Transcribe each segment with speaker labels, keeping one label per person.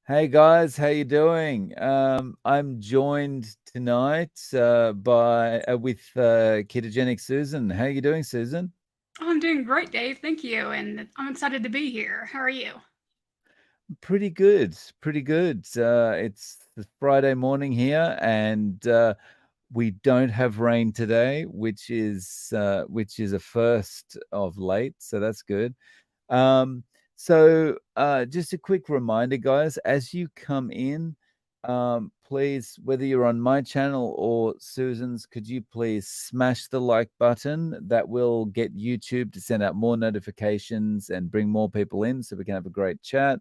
Speaker 1: Hey guys, how you doing? I'm joined tonight by with ketogenic Susan. How you doing, Susan?
Speaker 2: Oh, I'm doing great, Dave. Thank you. And I'm excited to be here. How are you?
Speaker 1: Pretty good, pretty good. It's the Friday morning here, and we don't have rain today, which is a first of late, so that's good. Um, just a quick reminder, guys, as you come in, please, whether you're on my channel or Susan's, could you please smash the like button? That will get YouTube to send out more notifications and bring more people in so we can have a great chat.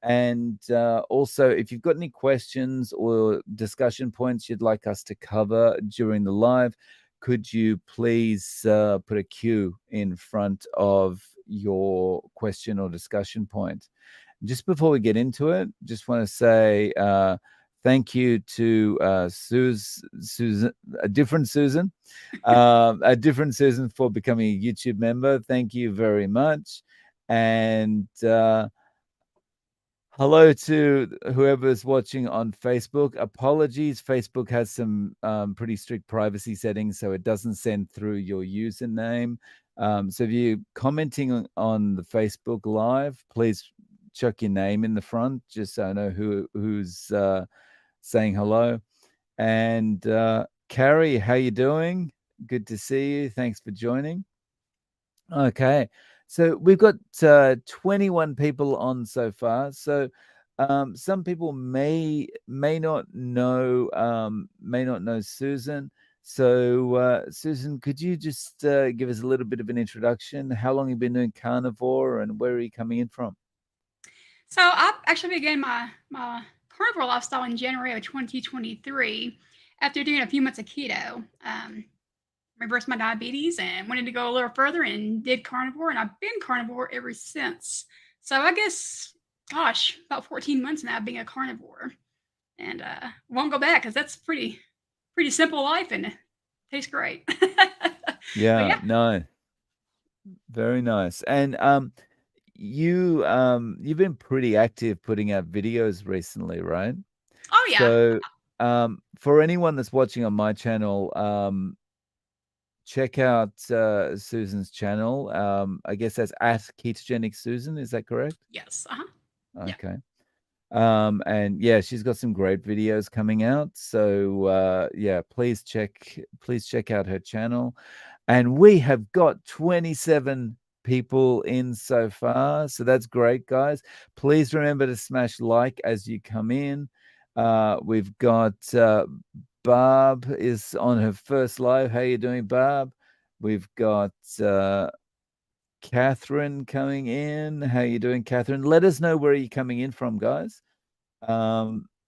Speaker 1: And also, if you've got any questions or discussion points you'd like us to cover during the live, could you please put a Q in front of your question or discussion point? Just before we get into it, just want to say thank you to Susan, a different Susan, for becoming a YouTube member. Thank you very much. And hello to whoever's watching on Facebook. Apologies, Facebook has some pretty strict privacy settings, so it doesn't send through your username. So if you're commenting on the Facebook Live, please chuck your name in the front, just so I know who's saying hello. And Carrie, how you doing? Good to see you. Thanks for joining. Okay. So we've got 21 people on so far. So some people may not know Susan. So Susan, could you just give us a little bit of an introduction? How long you been doing carnivore and where are you coming in from?
Speaker 2: So I actually began my carnivore lifestyle in January of 2023 after doing a few months of keto. Reversed my diabetes and wanted to go a little further and did carnivore, and I've been carnivore ever since. So I guess, gosh, about 14 months now being a carnivore, and won't go back because that's pretty simple life and it tastes great. But
Speaker 1: Yeah,
Speaker 2: yeah.
Speaker 1: no, very nice. And you've been pretty active putting out videos recently, right?
Speaker 2: Oh yeah.
Speaker 1: So, for anyone that's watching on my channel, check out Susan's channel. I guess that's at Ketogenic Susan. Is that correct?
Speaker 2: Yes. Uh huh. Yeah.
Speaker 1: Okay. And yeah, she's got some great videos coming out. So yeah, please check out her channel. And we have got 27 people in so far. So that's great, guys. Please remember to smash like as you come in. We've got Barb is on her first live. How you doing, Barb? We've got Catherine coming in. How you doing, Catherine? Let us know where you're coming in from, guys.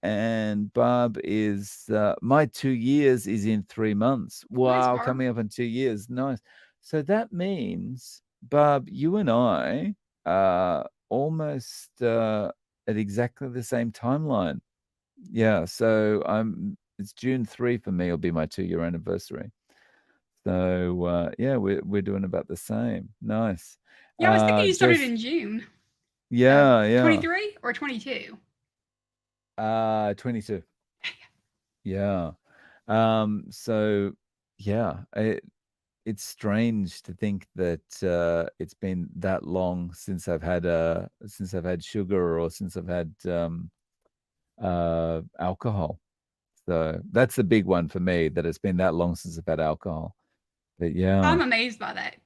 Speaker 1: And Barb is my 2 years is in 3 months.
Speaker 2: Nice,
Speaker 1: Wow,
Speaker 2: Barb.
Speaker 1: coming up in 2 years. Nice. So that means, Barb, you and I are almost at exactly the same timeline. Yeah. So it's June 3 for me, will be my 2 year anniversary. So yeah, we're doing about the same. Nice.
Speaker 2: Yeah, I was thinking you started
Speaker 1: Just
Speaker 2: in June of
Speaker 1: yeah, yeah.
Speaker 2: 23 or 22.
Speaker 1: 22. Yeah. So yeah, it's strange to think that it's been that long since I've had sugar or since I've had alcohol. So that's the big one for me, that it's been that long since I've had alcohol. But yeah,
Speaker 2: I'm amazed by that,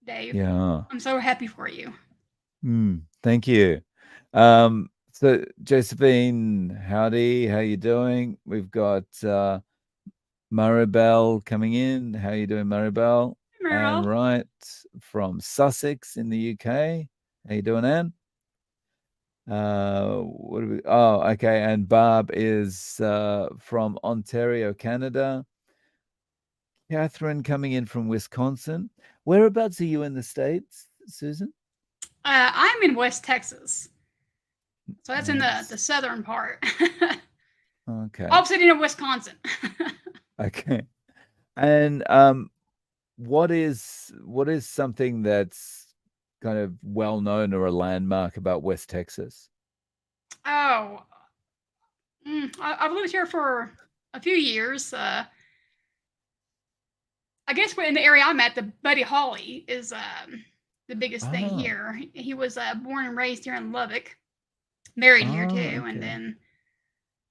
Speaker 2: Dave.
Speaker 1: yeah.
Speaker 2: I'm so happy for you.
Speaker 1: Thank you. So Josephine, howdy, how you doing? We've got Maribel coming in. How you doing, Maribel?
Speaker 2: Hey,
Speaker 1: Anne
Speaker 2: Meryl.
Speaker 1: Wright from Sussex in the UK. How you doing, Anne? What do we? Oh, okay. And Barb is from Ontario, Canada. Catherine coming in from Wisconsin. Whereabouts are you in the States, Susan?
Speaker 2: I'm in West Texas, so that's in the
Speaker 1: Yes.
Speaker 2: southern part,
Speaker 1: Okay.
Speaker 2: opposite end of Wisconsin.
Speaker 1: Okay. And what is something that's kind of well known or a landmark about West Texas?
Speaker 2: Oh, I've lived here for a few years. I guess in the area I'm at, the Buddy Holly is the biggest thing
Speaker 1: Oh,
Speaker 2: here. He was born and raised here in Lubbock, married here
Speaker 1: oh,
Speaker 2: too, and
Speaker 1: okay.
Speaker 2: then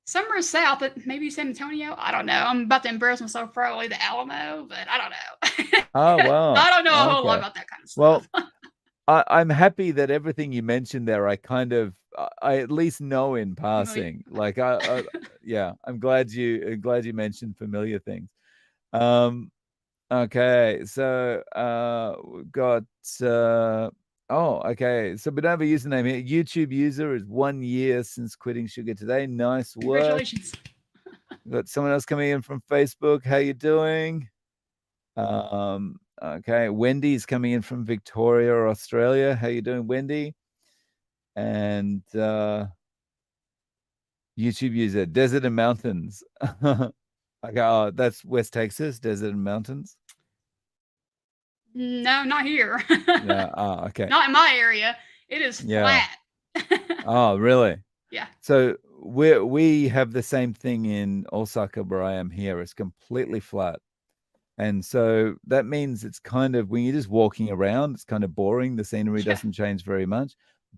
Speaker 2: somewhere south, maybe San Antonio. I don't know. I'm about to embarrass myself, probably the Alamo, but I don't
Speaker 1: Oh,
Speaker 2: know.
Speaker 1: wow.
Speaker 2: I don't know a whole lot
Speaker 1: Okay.
Speaker 2: about that kind of
Speaker 1: Well,
Speaker 2: stuff.
Speaker 1: I'm happy that everything you mentioned there, I kind of, I at least know in
Speaker 2: Familiar.
Speaker 1: passing. Like, yeah, glad you mentioned familiar things. Um, okay, so we've got, okay, so we don't have a username here. YouTube user is 1 year since quitting sugar today. Nice work.
Speaker 2: Congratulations.
Speaker 1: We've got someone else coming in from Facebook. How you doing? Okay, Wendy's coming in from Victoria, Australia. How you doing, Wendy? And YouTube user, desert and mountains. Okay, oh, that's West Texas, desert and mountains.
Speaker 2: No, not here.
Speaker 1: Yeah. Oh, okay.
Speaker 2: Not in my area. It is
Speaker 1: Yeah.
Speaker 2: flat.
Speaker 1: Oh, really?
Speaker 2: Yeah.
Speaker 1: So we have the same thing in Osaka where I am here. It's completely flat. And so that means it's kind of, when you're just walking around, it's kind of boring. The scenery
Speaker 2: Yeah.
Speaker 1: doesn't change very much.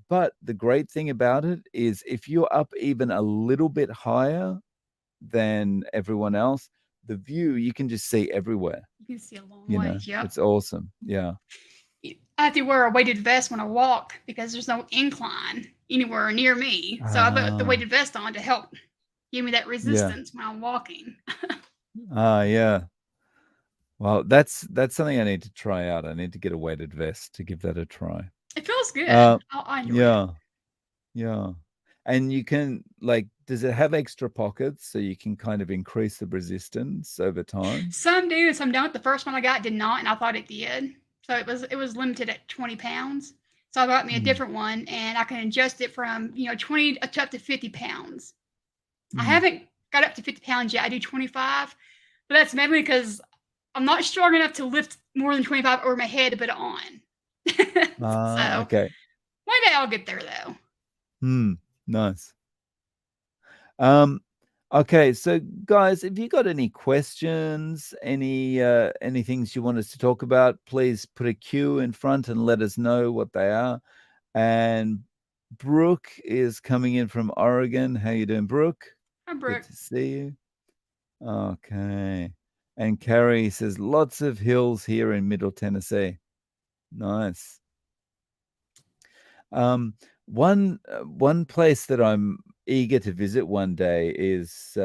Speaker 1: But the great thing about it is if you're up even a little bit higher than everyone else, the view, you can just see everywhere.
Speaker 2: You can see a long ways. Yep.
Speaker 1: It's awesome. Yeah.
Speaker 2: I have to wear a weighted vest when I walk because there's no incline anywhere near me. So I put the
Speaker 1: Ah,
Speaker 2: weighted vest on to help give me that
Speaker 1: yeah.
Speaker 2: resistance when I'm walking.
Speaker 1: Yeah. Well, that's something I need to try out. I need to get a weighted vest to give that a try.
Speaker 2: It feels good.
Speaker 1: Uh,
Speaker 2: I enjoy it.
Speaker 1: yeah. Yeah. And you can, like, does it have extra pockets so you can kind of increase the resistance over time?
Speaker 2: Some do and some don't. The first one I got did not, and I thought it did. So it was limited at 20 pounds. So I got me a
Speaker 1: Mm,
Speaker 2: different one, and I can adjust it from 20 to up to 50 pounds. I
Speaker 1: mm.
Speaker 2: haven't got up to 50 pounds yet. I do 25, but that's mainly because I'm not strong enough to lift more than 25 over my head to put it on.
Speaker 1: Ah,
Speaker 2: So
Speaker 1: okay.
Speaker 2: one day I'll get there though.
Speaker 1: Hmm. Nice. Um, okay, so guys, if you got any questions, any things you want us to talk about, please put a Q in front and let us know what they are. And Brooke is coming in from Oregon. How you doing, Brooke?
Speaker 2: Hi,
Speaker 1: Good
Speaker 2: Brooke.
Speaker 1: to see you. Okay. And Carrie says lots of hills here in Middle Tennessee. Nice. Um, one place that I'm eager to visit one day is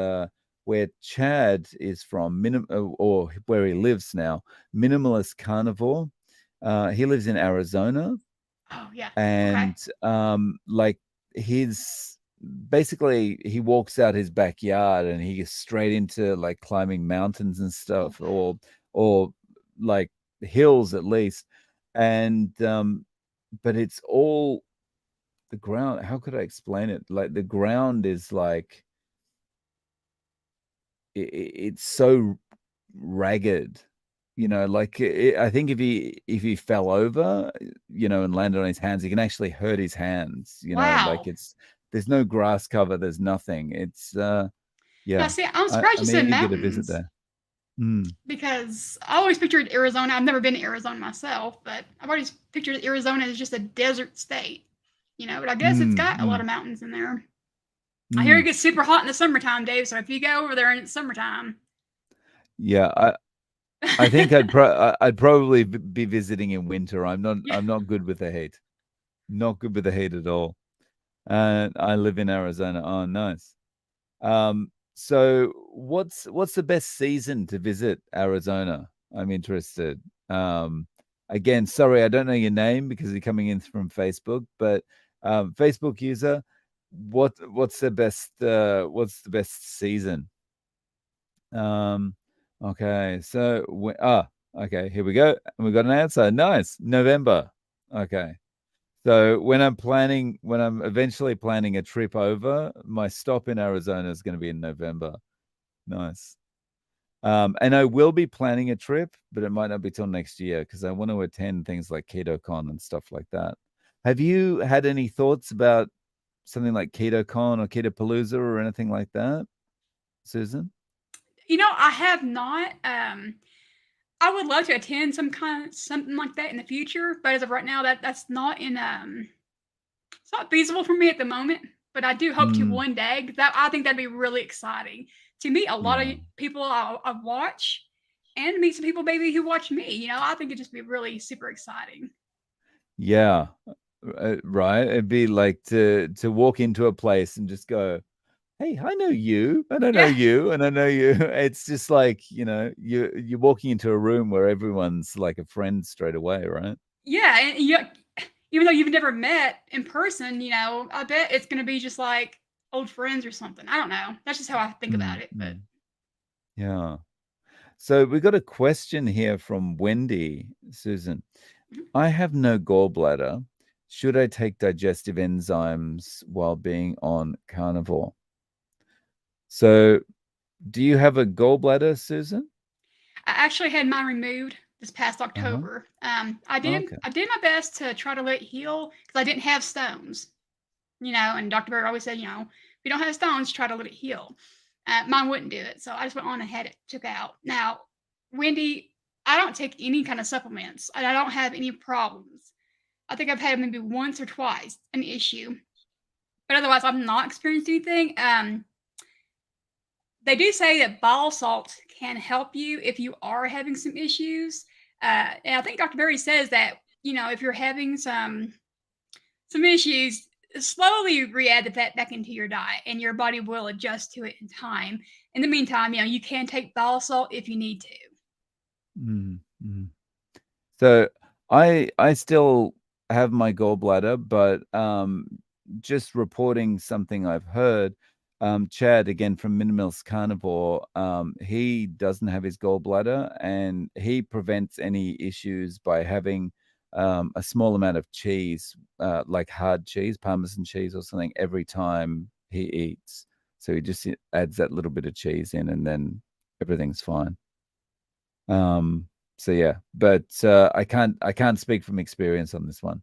Speaker 1: where Chad is from, or where he lives now, Minimalist Carnivore. He lives in Arizona,
Speaker 2: Oh yeah. Okay.
Speaker 1: and like his basically he walks out his backyard and he gets straight into like climbing mountains and
Speaker 2: Oh,
Speaker 1: stuff, or like hills at least, and but it's all the ground. How could I explain it? Like the ground is like it's so ragged, like I think if he fell over, and landed on his hands, he can actually hurt his hands, like
Speaker 2: wow.
Speaker 1: there's no grass cover, there's nothing. It's
Speaker 2: Yeah.
Speaker 1: yeah.
Speaker 2: See, I'm surprised you
Speaker 1: I'm
Speaker 2: said
Speaker 1: eager to visit
Speaker 2: mountains
Speaker 1: there. Mm,
Speaker 2: because I always pictured Arizona. I've never been to Arizona myself, but I've always pictured Arizona as just a desert state. But I guess it's got a lot
Speaker 1: mm,
Speaker 2: of mountains in there. I hear it
Speaker 1: mm.
Speaker 2: gets super hot in the summertime, Dave. So if you go over there in the summertime,
Speaker 1: Yeah, I think I'd probably be visiting in winter.
Speaker 2: yeah,
Speaker 1: I'm not good with the heat. Not good with the heat at all. And I live in Arizona. Oh, nice. So what's the best season to visit Arizona? I'm interested. Again, sorry, I don't know your name because you're coming in from Facebook, but Facebook user, what's the best season? Um, okay, so okay, here we go. And we got an answer. Nice. November. Okay. So when I'm eventually planning a trip over, my stop in Arizona is going to be in November. Nice. And I will be planning a trip, but it might not be till next year because I want to attend things like KetoCon and stuff like that. Have you had any thoughts about something like KetoCon or Ketopalooza or anything like that, Susan?
Speaker 2: I have not. I would love to attend something like that in the future, but as of right now, that's not in it's not feasible for me at the moment. But I do hope to
Speaker 1: Mm,
Speaker 2: one day. 'Cause I think that'd be really exciting to meet a lot
Speaker 1: yeah.
Speaker 2: of people I watch, and meet some people maybe who watch me. I think it'd just be really super exciting.
Speaker 1: Yeah. Right. It'd be like to walk into a place and just go, "Hey, I know you, and I know
Speaker 2: Yeah,
Speaker 1: you, and I know you." It's just like, you're walking into a room where everyone's like a friend straight away, right?
Speaker 2: yeah, and even though you've never met in person, I bet it's gonna be just like old friends or something. I don't know. That's just how I think about
Speaker 1: Mm,
Speaker 2: it. But
Speaker 1: mm. Yeah. So we got a question here from Wendy, Susan.
Speaker 2: mhm.
Speaker 1: I have no gallbladder. Should I take digestive enzymes while being on carnivore? So, do you have a gallbladder, Susan?
Speaker 2: I actually had mine removed this past
Speaker 1: Uh-huh.
Speaker 2: October. I did
Speaker 1: Okay.
Speaker 2: I did my best to try to let it heal because I didn't have stones. And Dr. Berg always said, if you don't have stones, try to let it heal. Mine wouldn't do it, so I just went on and had it took out. Now, Wendy, I don't take any kind of supplements, and I don't have any problems. I think I've had maybe once or twice an issue, but otherwise, I've not experienced anything. They do say that ball salt can help you if you are having some issues. And I think Dr. Berry says that, if you're having some issues, slowly re-add the fat back into your diet and your body will adjust to it in time. In the meantime, you can take ball salt if you need to.
Speaker 1: Mm, mm. So I still have my gallbladder, but just reporting something I've heard. Chad again from Minimalist Carnivore. He doesn't have his gallbladder, and he prevents any issues by having a small amount of cheese, like hard cheese, Parmesan cheese or something, every time he eats. So he just adds that little bit of cheese in, and then everything's fine. Um, so yeah, but I can't speak from experience on this one.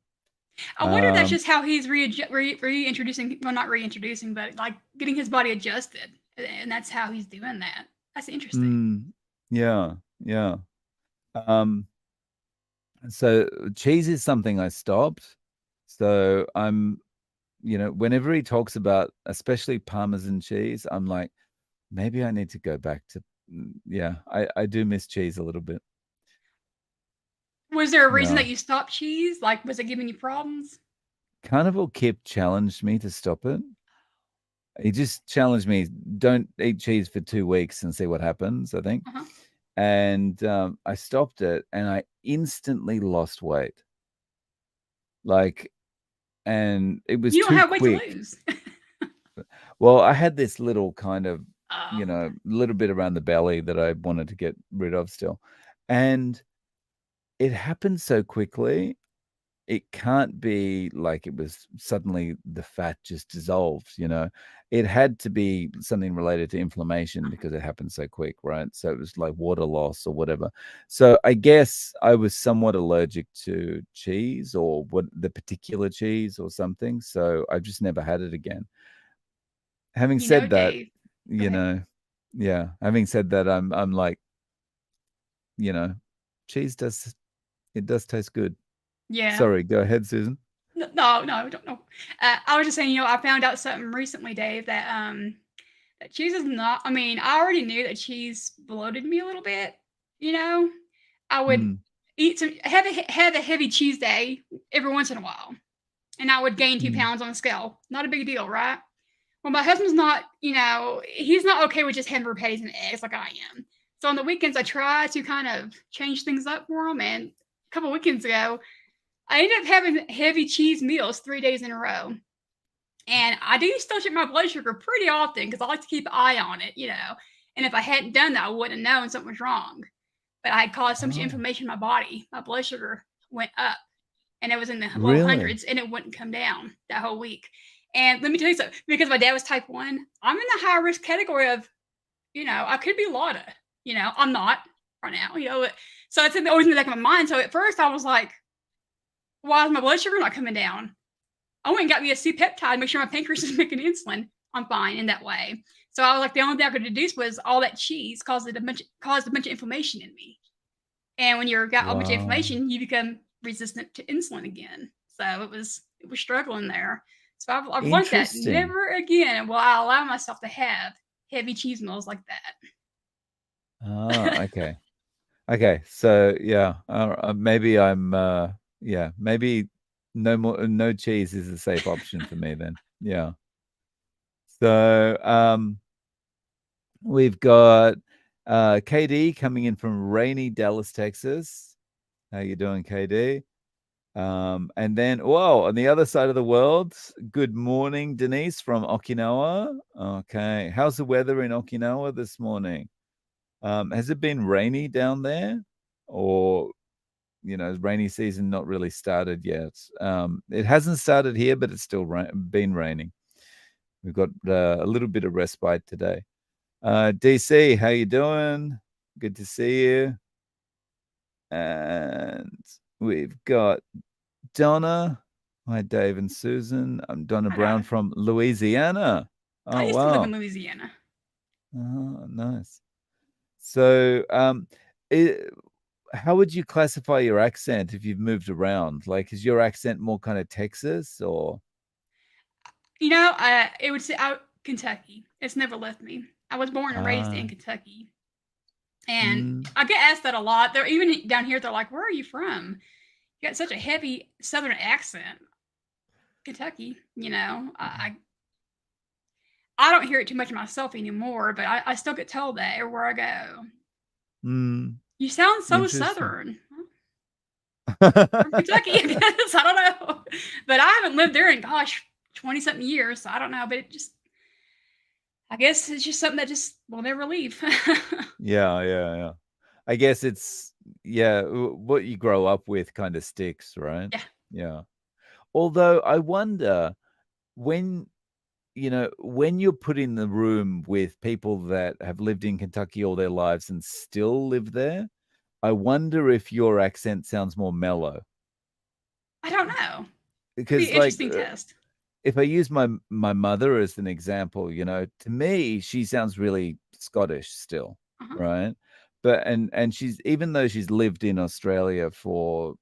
Speaker 2: I wonder if that's
Speaker 1: Um,
Speaker 2: just how he's reintroducing, well, not reintroducing, but like getting his body adjusted. And that's how he's doing that. That's interesting.
Speaker 1: mm, yeah, yeah. Um, so cheese is something I stopped. So whenever he talks about especially Parmesan cheese, I'm like, maybe I need to go back to, yeah, I do miss cheese a little bit.
Speaker 2: Was there a reason
Speaker 1: Yeah.
Speaker 2: that you stopped cheese? Like, was it giving you problems?
Speaker 1: Carnival Kip challenged me to stop it. He just challenged me, don't eat cheese for 2 weeks and see what happens, I think.
Speaker 2: Uh-huh.
Speaker 1: And I stopped it and I instantly lost weight. Like, and it was
Speaker 2: You don't
Speaker 1: too
Speaker 2: have weight to
Speaker 1: quick.
Speaker 2: lose.
Speaker 1: Well, I had this little kind of,
Speaker 2: Okay.
Speaker 1: little bit around the belly that I wanted to get rid of still. And it happened so quickly. It can't be like it was suddenly the fat just dissolved. It had to be something related to inflammation
Speaker 2: Uh-huh.
Speaker 1: because it happened so quick, right? So it was like water loss or whatever. So I guess I was somewhat allergic to cheese or what the particular cheese or something. So I've just never had it again. Having said that,
Speaker 2: Dave. Go
Speaker 1: you
Speaker 2: ahead.
Speaker 1: know, yeah, having said that, I'm like, you know, cheese does taste good.
Speaker 2: Yeah.
Speaker 1: Sorry, go ahead, Susan.
Speaker 2: No, don't know. I was just saying, I found out something recently, Dave, that cheese is not. I mean, I already knew that cheese bloated me a little bit. You know, I would
Speaker 1: Mm,
Speaker 2: eat have a heavy cheese day every once in a while, and I would gain two
Speaker 1: mm,
Speaker 2: pounds on the scale. Not a big deal, right? Well, my husband's not. He's not okay with just hamburger patties and eggs like I am. So on the weekends, I try to kind of change things up for him. And a couple weekends ago, I ended up having heavy cheese meals 3 days in a row. And I do still check my blood sugar pretty often because I like to keep an eye on it. And if I hadn't done that, I wouldn't have known something was wrong. But I had caused so much
Speaker 1: oh,
Speaker 2: inflammation in my body. My blood sugar went up and it was in the low
Speaker 1: really?
Speaker 2: hundreds and it wouldn't come down that whole week. And let me tell you something, because my dad was type 1, I'm in the high risk category of, I could be LADA. I'm not right now. So it's always in the back of my mind. So at first I was like, why is my blood sugar not coming down? I went and got me a C-peptide, make sure my pancreas is making insulin. I'm fine in that way. So I was like, the only thing I could deduce was all that cheese caused a bunch of inflammation in me. And when you've got a bunch of
Speaker 1: Wow.
Speaker 2: inflammation, you become resistant to insulin again. So it was struggling there. So I've learned that
Speaker 1: Interesting.
Speaker 2: never again will I allow myself to have heavy cheese meals like
Speaker 1: Ah,
Speaker 2: that.
Speaker 1: okay. Okay. So yeah, maybe maybe no cheese is a safe option for me then. Yeah. So we've got KD coming in from rainy Dallas, Texas. How you doing, KD? And then, whoa, on the other side of the world, good morning, Denise from Okinawa. Okay. How's the weather in Okinawa this morning? Has it been rainy down there? Or, rainy season not really started yet? It hasn't started here, but it's still been raining. We've got a little bit of respite today. DC, how you doing? Good to see you. And we've got Donna. Hi, Dave and Susan. I'm Donna Brown
Speaker 2: I
Speaker 1: from Louisiana. Oh,
Speaker 2: used to live in
Speaker 1: wow.
Speaker 2: Louisiana.
Speaker 1: Oh, nice. So, how would you classify your accent if you've moved around? Like, is your accent more kind of Texas or?
Speaker 2: It would say Kentucky. It's never left me. I was born and raised in
Speaker 1: Ah,
Speaker 2: Kentucky, and
Speaker 1: mm,
Speaker 2: I get asked that a lot. They're even down here. They're like, "Where are you from? You got such a heavy Southern accent." Kentucky. I don't hear it too much myself anymore, but I still get told that everywhere I go.
Speaker 1: mm,
Speaker 2: You sound so
Speaker 1: interesting.
Speaker 2: Southern. From Kentucky, I guess. I don't know. But I haven't lived there in, gosh, 20 something years. So I don't know. But I guess it's just something that just will never leave.
Speaker 1: Yeah, yeah, yeah. I guess yeah, what you grow up with kind of sticks, right?
Speaker 2: Yeah.
Speaker 1: Yeah. Although I wonder when, when you're put in the room with people that have lived in Kentucky all their lives and still live there, I wonder if your accent sounds more mellow.
Speaker 2: I don't know. It'd be an
Speaker 1: Because, like,
Speaker 2: interesting test.
Speaker 1: if I use my mother as an example, to me, she sounds really Scottish still,
Speaker 2: Uh-huh.
Speaker 1: right? But and she's even though she's lived in Australia for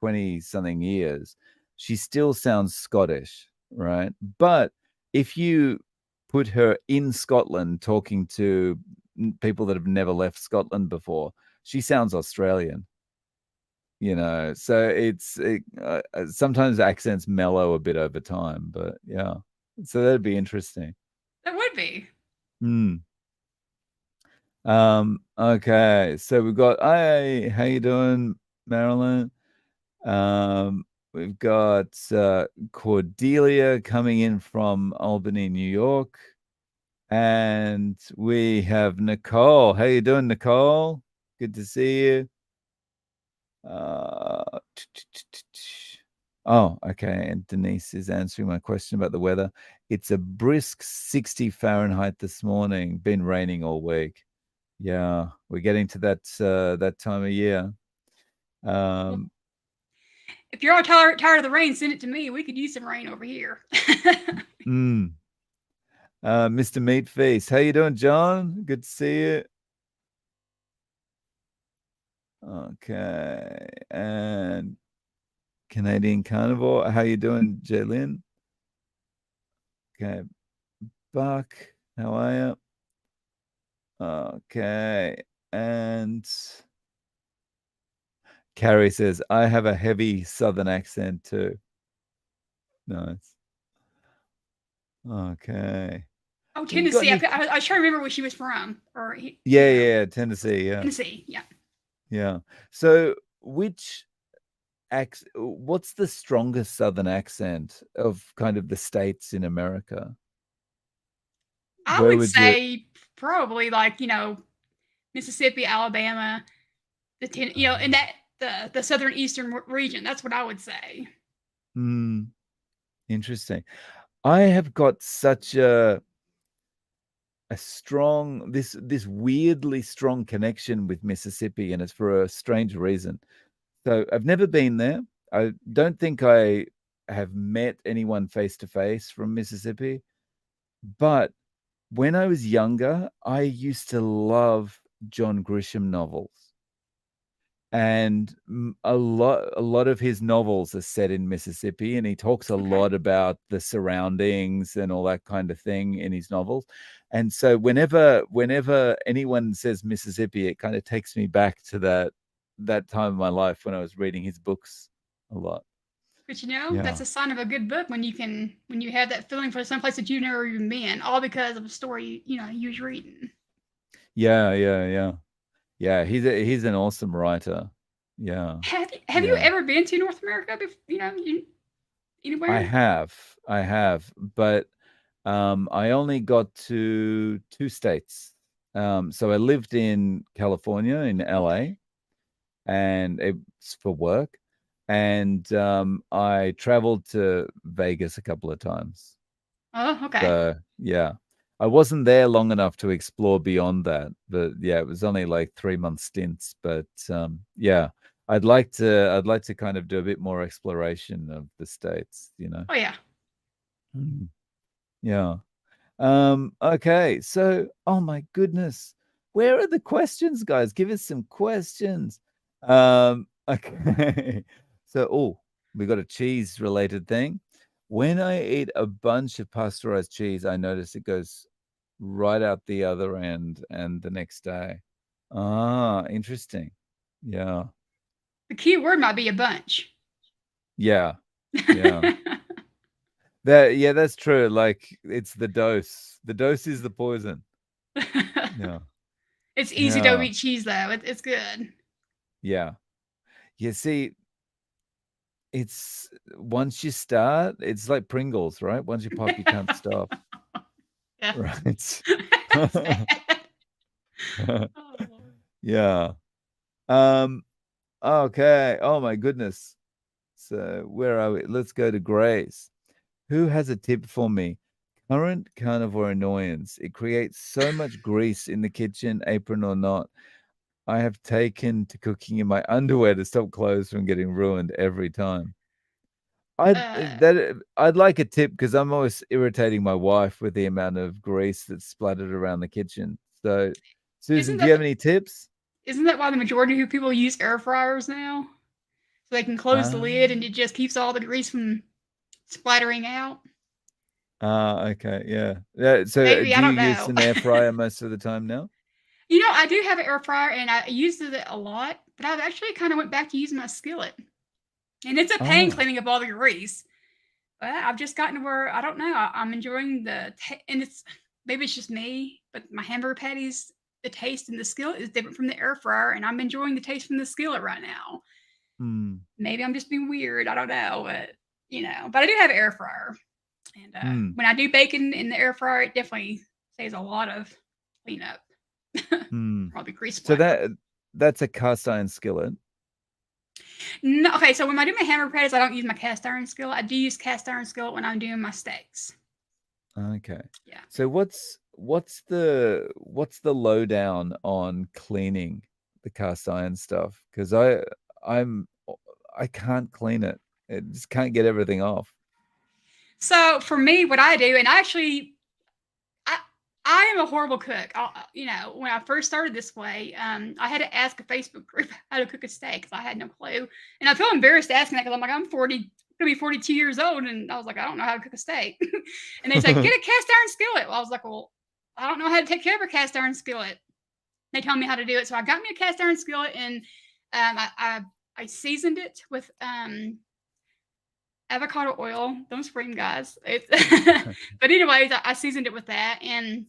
Speaker 1: 20 something years, she still sounds Scottish, right? But if you put her in Scotland talking to people that have never left Scotland before, she sounds Australian, so sometimes accents mellow a bit over time, but yeah, so that'd be interesting.
Speaker 2: That would be.
Speaker 1: Hmm. Okay, so we've got, hey, how you doing, Marilyn? We've got Cordelia coming in from Albany, New York, and we have Nicole. How you doing, Nicole? Good to see you. Uh, oh, okay. And Denise is answering my question about the weather. It's a brisk 60 Fahrenheit this morning. Been raining all week. Yeah, we're getting to that time of year.
Speaker 2: Well,
Speaker 1: Um,
Speaker 2: if you're all tired of the rain, send it to me. We could use some rain over here.
Speaker 1: mm, Mr. Meatfeast. How you doing, John? Good to see you. Okay. And Canadian Carnivore. How you doing, Jaylin? Okay. Buck, how are you? Okay. And Carrie says, I have a heavy Southern accent too. Nice. Okay.
Speaker 2: Oh,
Speaker 1: You got
Speaker 2: Tennessee.
Speaker 1: any?
Speaker 2: I was trying to remember where she was from.
Speaker 1: Yeah, yeah, Tennessee. Yeah,
Speaker 2: Tennessee. Yeah.
Speaker 1: yeah. So, what's the strongest Southern accent of kind of the states in America?
Speaker 2: I
Speaker 1: Where
Speaker 2: would
Speaker 1: would you?
Speaker 2: say probably like, Mississippi, Alabama, in that the southern eastern region. That's what I would say.
Speaker 1: Hmm, interesting. I have got such a strong this weirdly strong connection with Mississippi, and it's for a strange reason. So I've never been there. I don't think I have met anyone face to face from Mississippi, but when I was younger, I used to love John Grisham novels. And a lot of his novels are set in Mississippi, and he talks a
Speaker 2: Okay.
Speaker 1: lot about the surroundings and all that kind of thing in his novels. And so whenever anyone says Mississippi, it kind of takes me back to that time of my life when I was reading his books a lot.
Speaker 2: But you know,
Speaker 1: Yeah.
Speaker 2: that's a sign of a good book when you have that feeling for some place that you've never even been, all because of a story you was reading.
Speaker 1: Yeah, yeah, yeah. Yeah, he's an awesome writer. Yeah.
Speaker 2: Have you
Speaker 1: Yeah.
Speaker 2: ever been to North America?
Speaker 1: I
Speaker 2: Anywhere?
Speaker 1: have. I have, but I only got to 2 states. So I lived in California, in
Speaker 2: Okay.
Speaker 1: LA, and it's for work, and, I traveled to Vegas a couple of times.
Speaker 2: Oh, okay.
Speaker 1: So, yeah. I wasn't there long enough to explore beyond that, but, yeah, it was only, like, 3-month stints, but, yeah. I'd like to kind of do a bit more exploration of the States, you know?
Speaker 2: Oh yeah.
Speaker 1: Mhm. Yeah. Okay. So, oh my goodness. Where are the questions, guys? Give us some questions. Okay. So, oh, we got a cheese related thing. When I eat a bunch of pasteurized cheese, I notice it goes right out the other end and the next day. Ah, interesting. Yeah.
Speaker 2: The key word might be a bunch.
Speaker 1: Yeah. Yeah. Yeah, that's true. Like it's the dose. The dose is the poison. Yeah.
Speaker 2: It's easy to
Speaker 1: Yeah.
Speaker 2: eat cheese though. It's good.
Speaker 1: Yeah. You see, it's once you start, it's like Pringles, right? Once you pop, you can't stop,
Speaker 2: Yeah.
Speaker 1: right?
Speaker 2: That's bad. Oh, Lord.
Speaker 1: Yeah. Um, okay. Oh my goodness. So where are we? Let's go to Grace. Who has a tip for me? Current carnivore annoyance. It creates so much grease in the kitchen, apron or not. I have taken to cooking in my underwear to stop clothes from getting ruined every time.
Speaker 2: Uh,
Speaker 1: I'd like a tip because I'm always irritating my wife with the amount of grease that's splattered around the kitchen. So,
Speaker 2: isn't
Speaker 1: Susan, do you
Speaker 2: that
Speaker 1: have any tips?
Speaker 2: isn't that why the majority of people use air fryers now? So they can close the
Speaker 1: Ah,
Speaker 2: lid and it just keeps all the grease from splattering out.
Speaker 1: okay, yeah. Yeah, so,
Speaker 2: Maybe,
Speaker 1: do
Speaker 2: I
Speaker 1: you
Speaker 2: don't
Speaker 1: use
Speaker 2: know.
Speaker 1: an air fryer most of the time now?
Speaker 2: I do have an air fryer and I used it a lot, but I've actually kind of went back to using my skillet. And it's a pain
Speaker 1: Oh,
Speaker 2: cleaning up all the grease. But I've just gotten to where I don't know. I'm enjoying and it's maybe it's just me, but my hamburger patties, the taste in the skillet is different from the air fryer, and I'm enjoying the taste from the skillet right now.
Speaker 1: hmm,
Speaker 2: Maybe I'm just being weird. I don't know, but I do have an air fryer, and
Speaker 1: hmm,
Speaker 2: when I do bacon in the air fryer, it definitely saves a lot of cleanup.
Speaker 1: hmm.
Speaker 2: Probably grease
Speaker 1: So
Speaker 2: splatter.
Speaker 1: that's a cast iron skillet.
Speaker 2: No, okay. So when I do my hamburger patties, I don't use my cast iron skillet. I do use cast iron skillet when I'm doing my steaks.
Speaker 1: Okay.
Speaker 2: Yeah.
Speaker 1: So what's the lowdown on cleaning the cast iron stuff? Because I'm I can't clean it. It just can't get everything off.
Speaker 2: So for me, what I do, and I I am a horrible cook. When I first started this way, I had to ask a Facebook group how to cook a steak because I had no clue, and I feel embarrassed asking that because I'm like I'm 40, gonna be 42 years old, and I was like I don't know how to cook a steak, and they said get a cast iron skillet. Well, I was like, well, I don't know how to take care of a cast iron skillet. They told me how to do it, so I got me a cast iron skillet, and I seasoned it with avocado oil. Don't scream, guys. But anyways, I seasoned it with that, and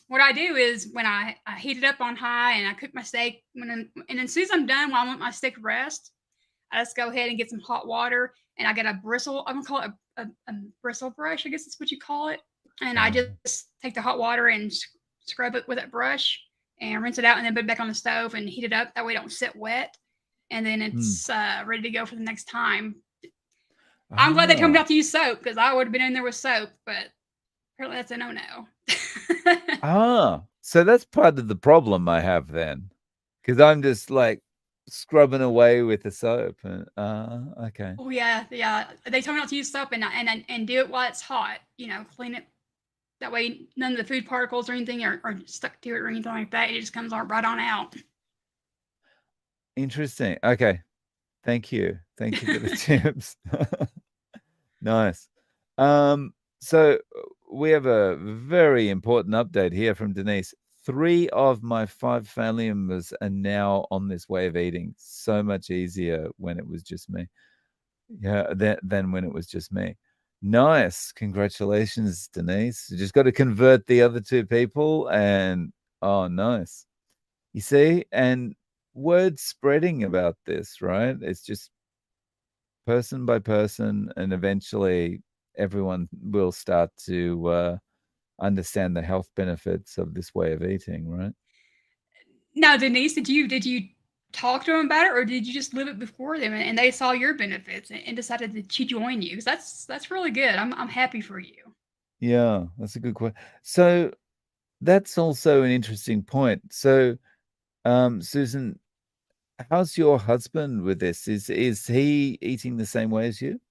Speaker 2: what I do is when I heat it up on high and I cook my steak, and as soon as I'm done, while I want my steak to rest, I just go ahead and get some hot water, and I get a bristle. I'm gonna call it a bristle brush, I guess that's what you call it. And I
Speaker 1: Oh.
Speaker 2: just take the hot water and scrub it with that brush and rinse it out, and then put it back on the stove and heat it up. That way, it don't sit wet, and then
Speaker 1: Hmm.
Speaker 2: it's ready to go for the next time. I'm glad they told me
Speaker 1: Ah.
Speaker 2: not to use soap because I would have been in there with soap, but apparently that's a no no.
Speaker 1: Ah. So that's part of the problem I have then. Because I'm just like, scrubbing away with the soap. And okay.
Speaker 2: Oh yeah, yeah. They told me not to use soap and do it while it's hot. You know, clean it that way. None of the food particles or anything are stuck to it or anything like that. It just comes right on out.
Speaker 1: Interesting. Okay. Thank you. Thank you for the tips. Nice. So we have a very important update here from Denise. 3 of my 5 family members are now on this way of eating. So much easier when it was just me. Yeah, than when it was just me. Nice. Congratulations, Denise. You just got to convert the other 2 people and oh, nice. You see, and word spreading about this, right? It's just person by person, and eventually everyone will start to understand the health benefits of this way of eating, right?
Speaker 2: Now, Denise, did you talk to them about it, or did you just live it before them and they saw your benefits and decided to join you? Because that's really good. I'm happy for you.
Speaker 1: Yeah, that's a good question. So that's also an interesting point. So, Susan, how's your husband with this? Is he eating the same way as you?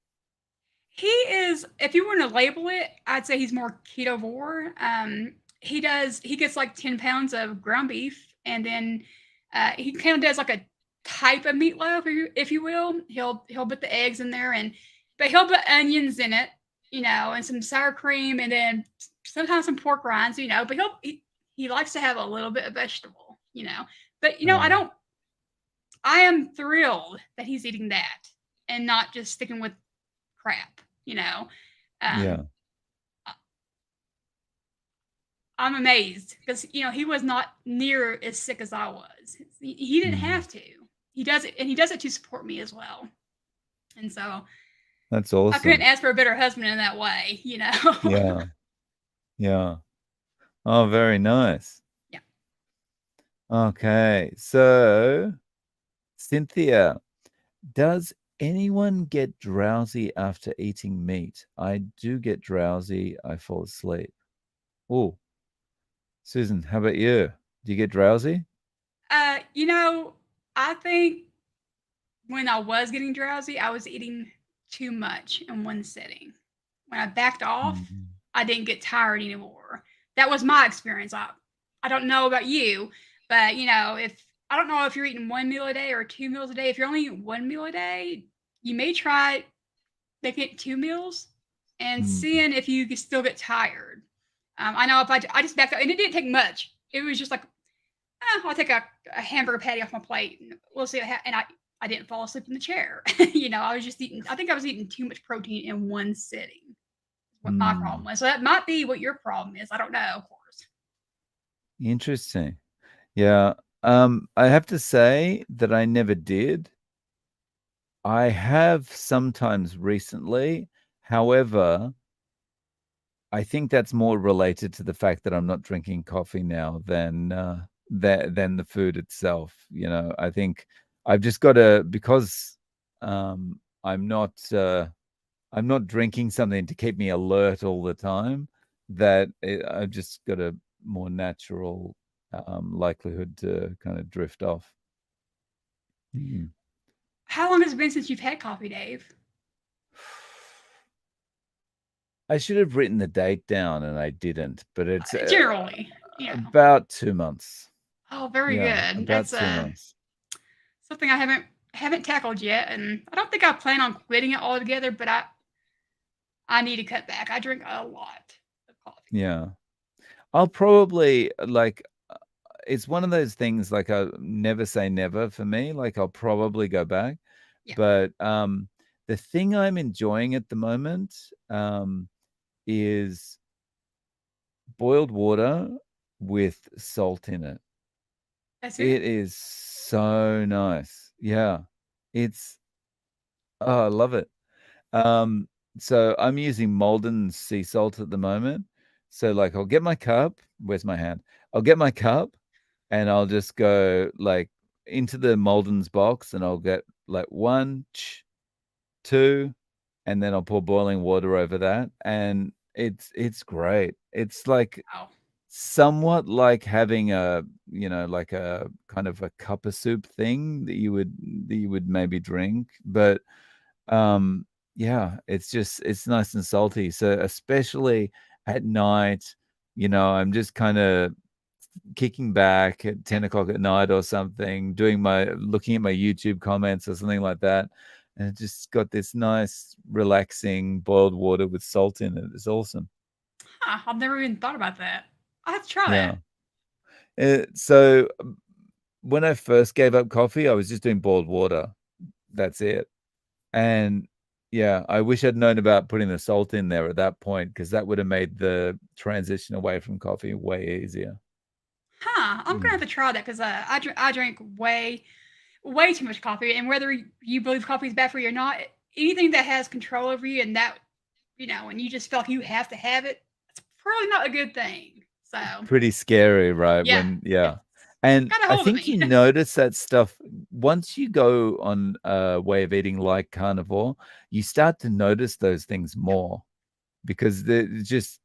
Speaker 2: He is, if you were to label it, I'd say he's more ketovore. He gets like 10 pounds of ground beef, and then he kind of does like a type of meatloaf, if you will. He'll put the eggs in there, but he'll put onions in it, you know, and some sour cream, and then sometimes some pork rinds, you know. But he likes to have a little bit of vegetable, you know. But you know,
Speaker 1: Uh,
Speaker 2: I am thrilled that he's eating that and not just sticking with crap, you know.
Speaker 1: yeah.
Speaker 2: Um, I'm amazed because you know he was not near as sick as I was. He didn't
Speaker 1: Mm,
Speaker 2: have to. He does it, and he does it to support me as well. And so
Speaker 1: that's
Speaker 2: I couldn't
Speaker 1: awesome.
Speaker 2: ask for a better husband in that way, you know.
Speaker 1: Yeah, yeah. Oh, very nice.
Speaker 2: Yeah.
Speaker 1: Okay, so Cynthia, does anyone get drowsy after eating meat? I do get drowsy. I fall asleep. Oh, Susan, how about you? Do you get drowsy?
Speaker 2: You know, I think when I was getting drowsy, I was eating too much in one sitting. When I backed off,
Speaker 1: Mhm.
Speaker 2: I didn't get tired anymore. That was my experience. I don't know about you, but you know, if I don't know if you're eating one meal a day or 2 meals a day. If you're only eating one meal a day, you may try making it 2 meals and
Speaker 1: Mm,
Speaker 2: seeing if you can still get tired. I know if I just backed up, and it didn't take much. It was just like I'll take a hamburger patty off my plate and we'll see. And I didn't fall asleep in the chair. You know, I was just eating, I think I was eating too much protein in one sitting, what my problem
Speaker 1: mm.
Speaker 2: was. So that might be what your problem is. I don't know, of course.
Speaker 1: Interesting. Yeah. I have to say that I never did. I have sometimes recently. However, I think that's more related to the fact that I'm not drinking coffee now than the food itself. You know, I think I've just got to because um, I'm not I'm not drinking something to keep me alert all the time. I've just got a more natural likelihood to kind of drift off. Mm.
Speaker 2: How long has it been since you've had coffee, Dave?
Speaker 1: I should have written the date down and I didn't, but it's
Speaker 2: Generally, you know.
Speaker 1: about 2 months.
Speaker 2: Oh, very
Speaker 1: Yeah,
Speaker 2: good.
Speaker 1: about
Speaker 2: That's
Speaker 1: 2 months.
Speaker 2: something I haven't tackled yet, and I don't think I plan on quitting it altogether. But I need to cut back. I drink a lot of coffee.
Speaker 1: Yeah. I'll probably like it's one of those things like I never say never for me. Like I'll probably go back.
Speaker 2: Yeah.
Speaker 1: But the thing I'm enjoying at the moment is boiled water with salt in it.
Speaker 2: That's it.
Speaker 1: It is so nice. Yeah. It's oh, I love it. Um, so I'm using Malden sea salt at the moment. So like I'll get my cup. Where's my hand? I'll get my cup and I'll just go like into the Malden's box and I'll get like one, two, and then I'll pour boiling water over that. And it's great. It's like
Speaker 2: Wow.
Speaker 1: somewhat like having a like a kind of a cup of soup thing that you would maybe drink. But um, yeah, it's nice and salty. So especially at night, I'm just kind of kicking back at
Speaker 2: Yeah.
Speaker 1: 10 o'clock at night or something, looking at my YouTube comments or something like that. And it just got this nice, relaxing boiled water with salt in it. It's awesome.
Speaker 2: Huh, I've never even thought about that. I'll have to try that.
Speaker 1: Yeah. So when I first gave up coffee, I was just doing boiled water. That's it. And yeah, I wish I'd known about putting the salt in there at that point, because that would have made the transition away from coffee way easier.
Speaker 2: Huh, I'm gonna have
Speaker 1: Mm.
Speaker 2: to try that because I drink way too much coffee, and whether you believe coffee is bad for you or not, anything that has control over you and that and you just feel like you have to have it, it's probably not a good thing. So
Speaker 1: Pretty scary, right?
Speaker 2: yeah,
Speaker 1: Yeah.
Speaker 2: it's
Speaker 1: And
Speaker 2: got a
Speaker 1: I
Speaker 2: hold of
Speaker 1: think
Speaker 2: me.
Speaker 1: you notice that stuff once you go on a way of eating like carnivore, you start to notice those things
Speaker 2: Yeah.
Speaker 1: more, because it's just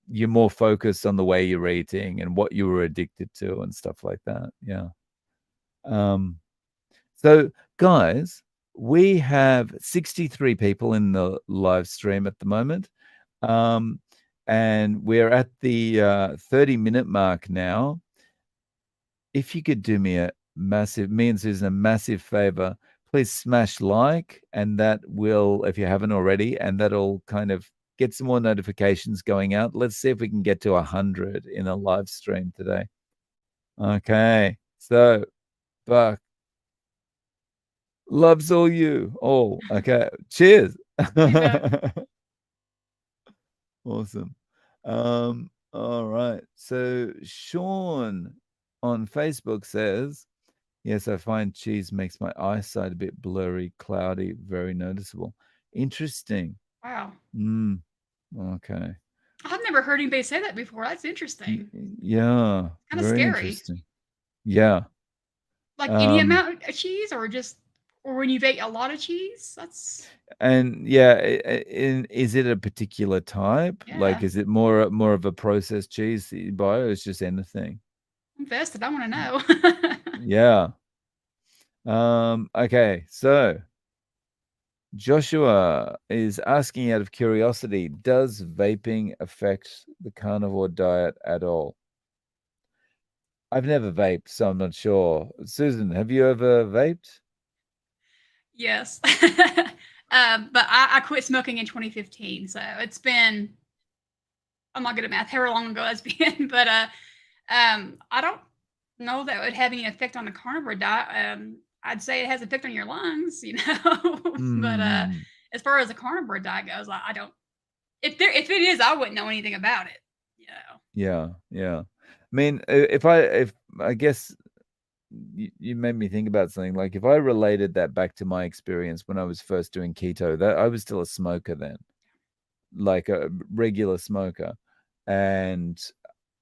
Speaker 1: you're more focused on the way you're eating and what you were addicted to and stuff like that. Yeah. Um, so guys, we have 63 people in the live stream at the moment. Um, and we're at the 30-minute mark now. If you could do me and Susan, a massive favor, please smash like, and that will, if you haven't already, and that'll kind of get some more notifications going out. Let's see if we can get to 100 in a live stream today. Okay. So, Buck, loves all you. Oh, okay. Cheers.
Speaker 2: Thanks, Beth.
Speaker 1: Awesome. All right. So Sean on Facebook says, yes, I find cheese makes my eyesight a bit blurry, cloudy, very noticeable. Interesting.
Speaker 2: Wow,
Speaker 1: Mm, okay.
Speaker 2: I've never heard anybody say that before. That's
Speaker 1: Y-
Speaker 2: interesting.
Speaker 1: Yeah,
Speaker 2: Kind of
Speaker 1: very
Speaker 2: scary.
Speaker 1: interesting. Yeah.
Speaker 2: Like any
Speaker 1: Um,
Speaker 2: amount of cheese, or when you've ate a lot of cheese. That's
Speaker 1: and yeah, is it a particular type? Like,
Speaker 2: yeah.
Speaker 1: is it more of a processed cheese that you buy, or is just anything?
Speaker 2: I'm vested. I want to know.
Speaker 1: Yeah. Okay, so Joshua is asking out of curiosity, does vaping affect the carnivore diet at all? I've never vaped, so I'm not sure. Susan, have you ever vaped?
Speaker 2: Yes. But I quit smoking in 2015, so it's been, I'm not good at math, however long ago that's been. But I don't know that it would have any effect on the carnivore diet. I'd say it has effect on your lungs, but
Speaker 1: Hmm.
Speaker 2: as far as the carnivore diet goes, I don't. If it is, I wouldn't know anything about it.
Speaker 1: Yeah, yeah. I mean, if I guess you made me think about something. Like, if I related that back to my experience when I was first doing keto, that I was still a smoker then, like a regular smoker, and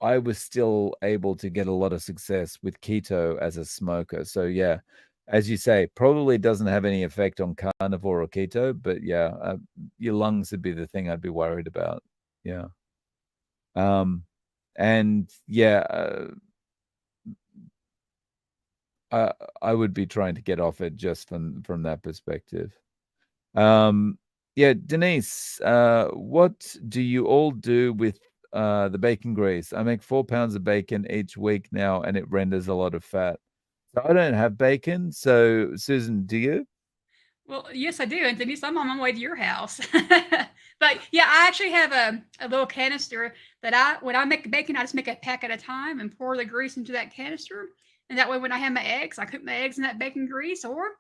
Speaker 1: I was still able to get a lot of success with keto as a smoker. So yeah, as you say, probably doesn't have any effect on carnivore or keto, but yeah, your lungs would be the thing I'd be worried about. Yeah. And yeah, I I would be trying to get off it just from that perspective. Um, yeah, Denise, what do you all do with the bacon grease? I make 4 pounds of bacon each week now, and it renders a lot of fat. So I don't have bacon. So Susan, do you?
Speaker 2: Well, yes, I do. And Denise, I'm on my way to your house. But yeah, I actually have a little canister that when I make the bacon, I just make a pack at a time and pour the grease into that canister. And that way, when I have my eggs, I cook my eggs in that bacon grease. Or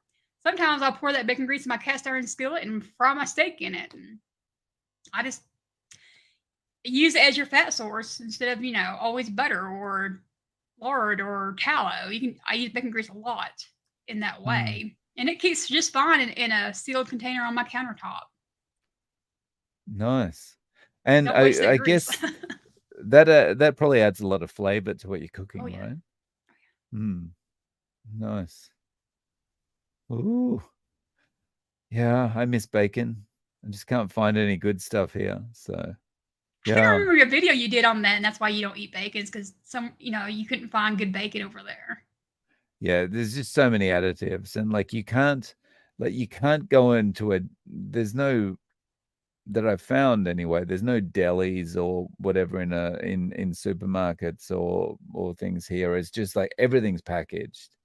Speaker 2: sometimes I'll pour that bacon grease in my cast iron skillet and fry my steak in it. And I just use it as your fat source instead of, always butter or lard or tallow. I use bacon grease a lot in that
Speaker 1: Hmm,
Speaker 2: way. And it keeps just fine in a sealed container on my countertop.
Speaker 1: nice. And
Speaker 2: Don't waste that
Speaker 1: I
Speaker 2: grease.
Speaker 1: guess that probably adds a lot of flavor to what you're
Speaker 2: Oh
Speaker 1: cooking,
Speaker 2: yeah.
Speaker 1: right? Hmm, nice. Ooh, yeah, I miss bacon. I just can't find any good stuff here. So.
Speaker 2: I think I
Speaker 1: Yeah.
Speaker 2: remember a video you did on that, and that's why you don't eat bacon, because you couldn't find good bacon over there.
Speaker 1: Yeah, there's just so many additives, and you can't go into there's no that I've found anyway. There's no delis or whatever in supermarkets or things here. It's just like everything's packaged,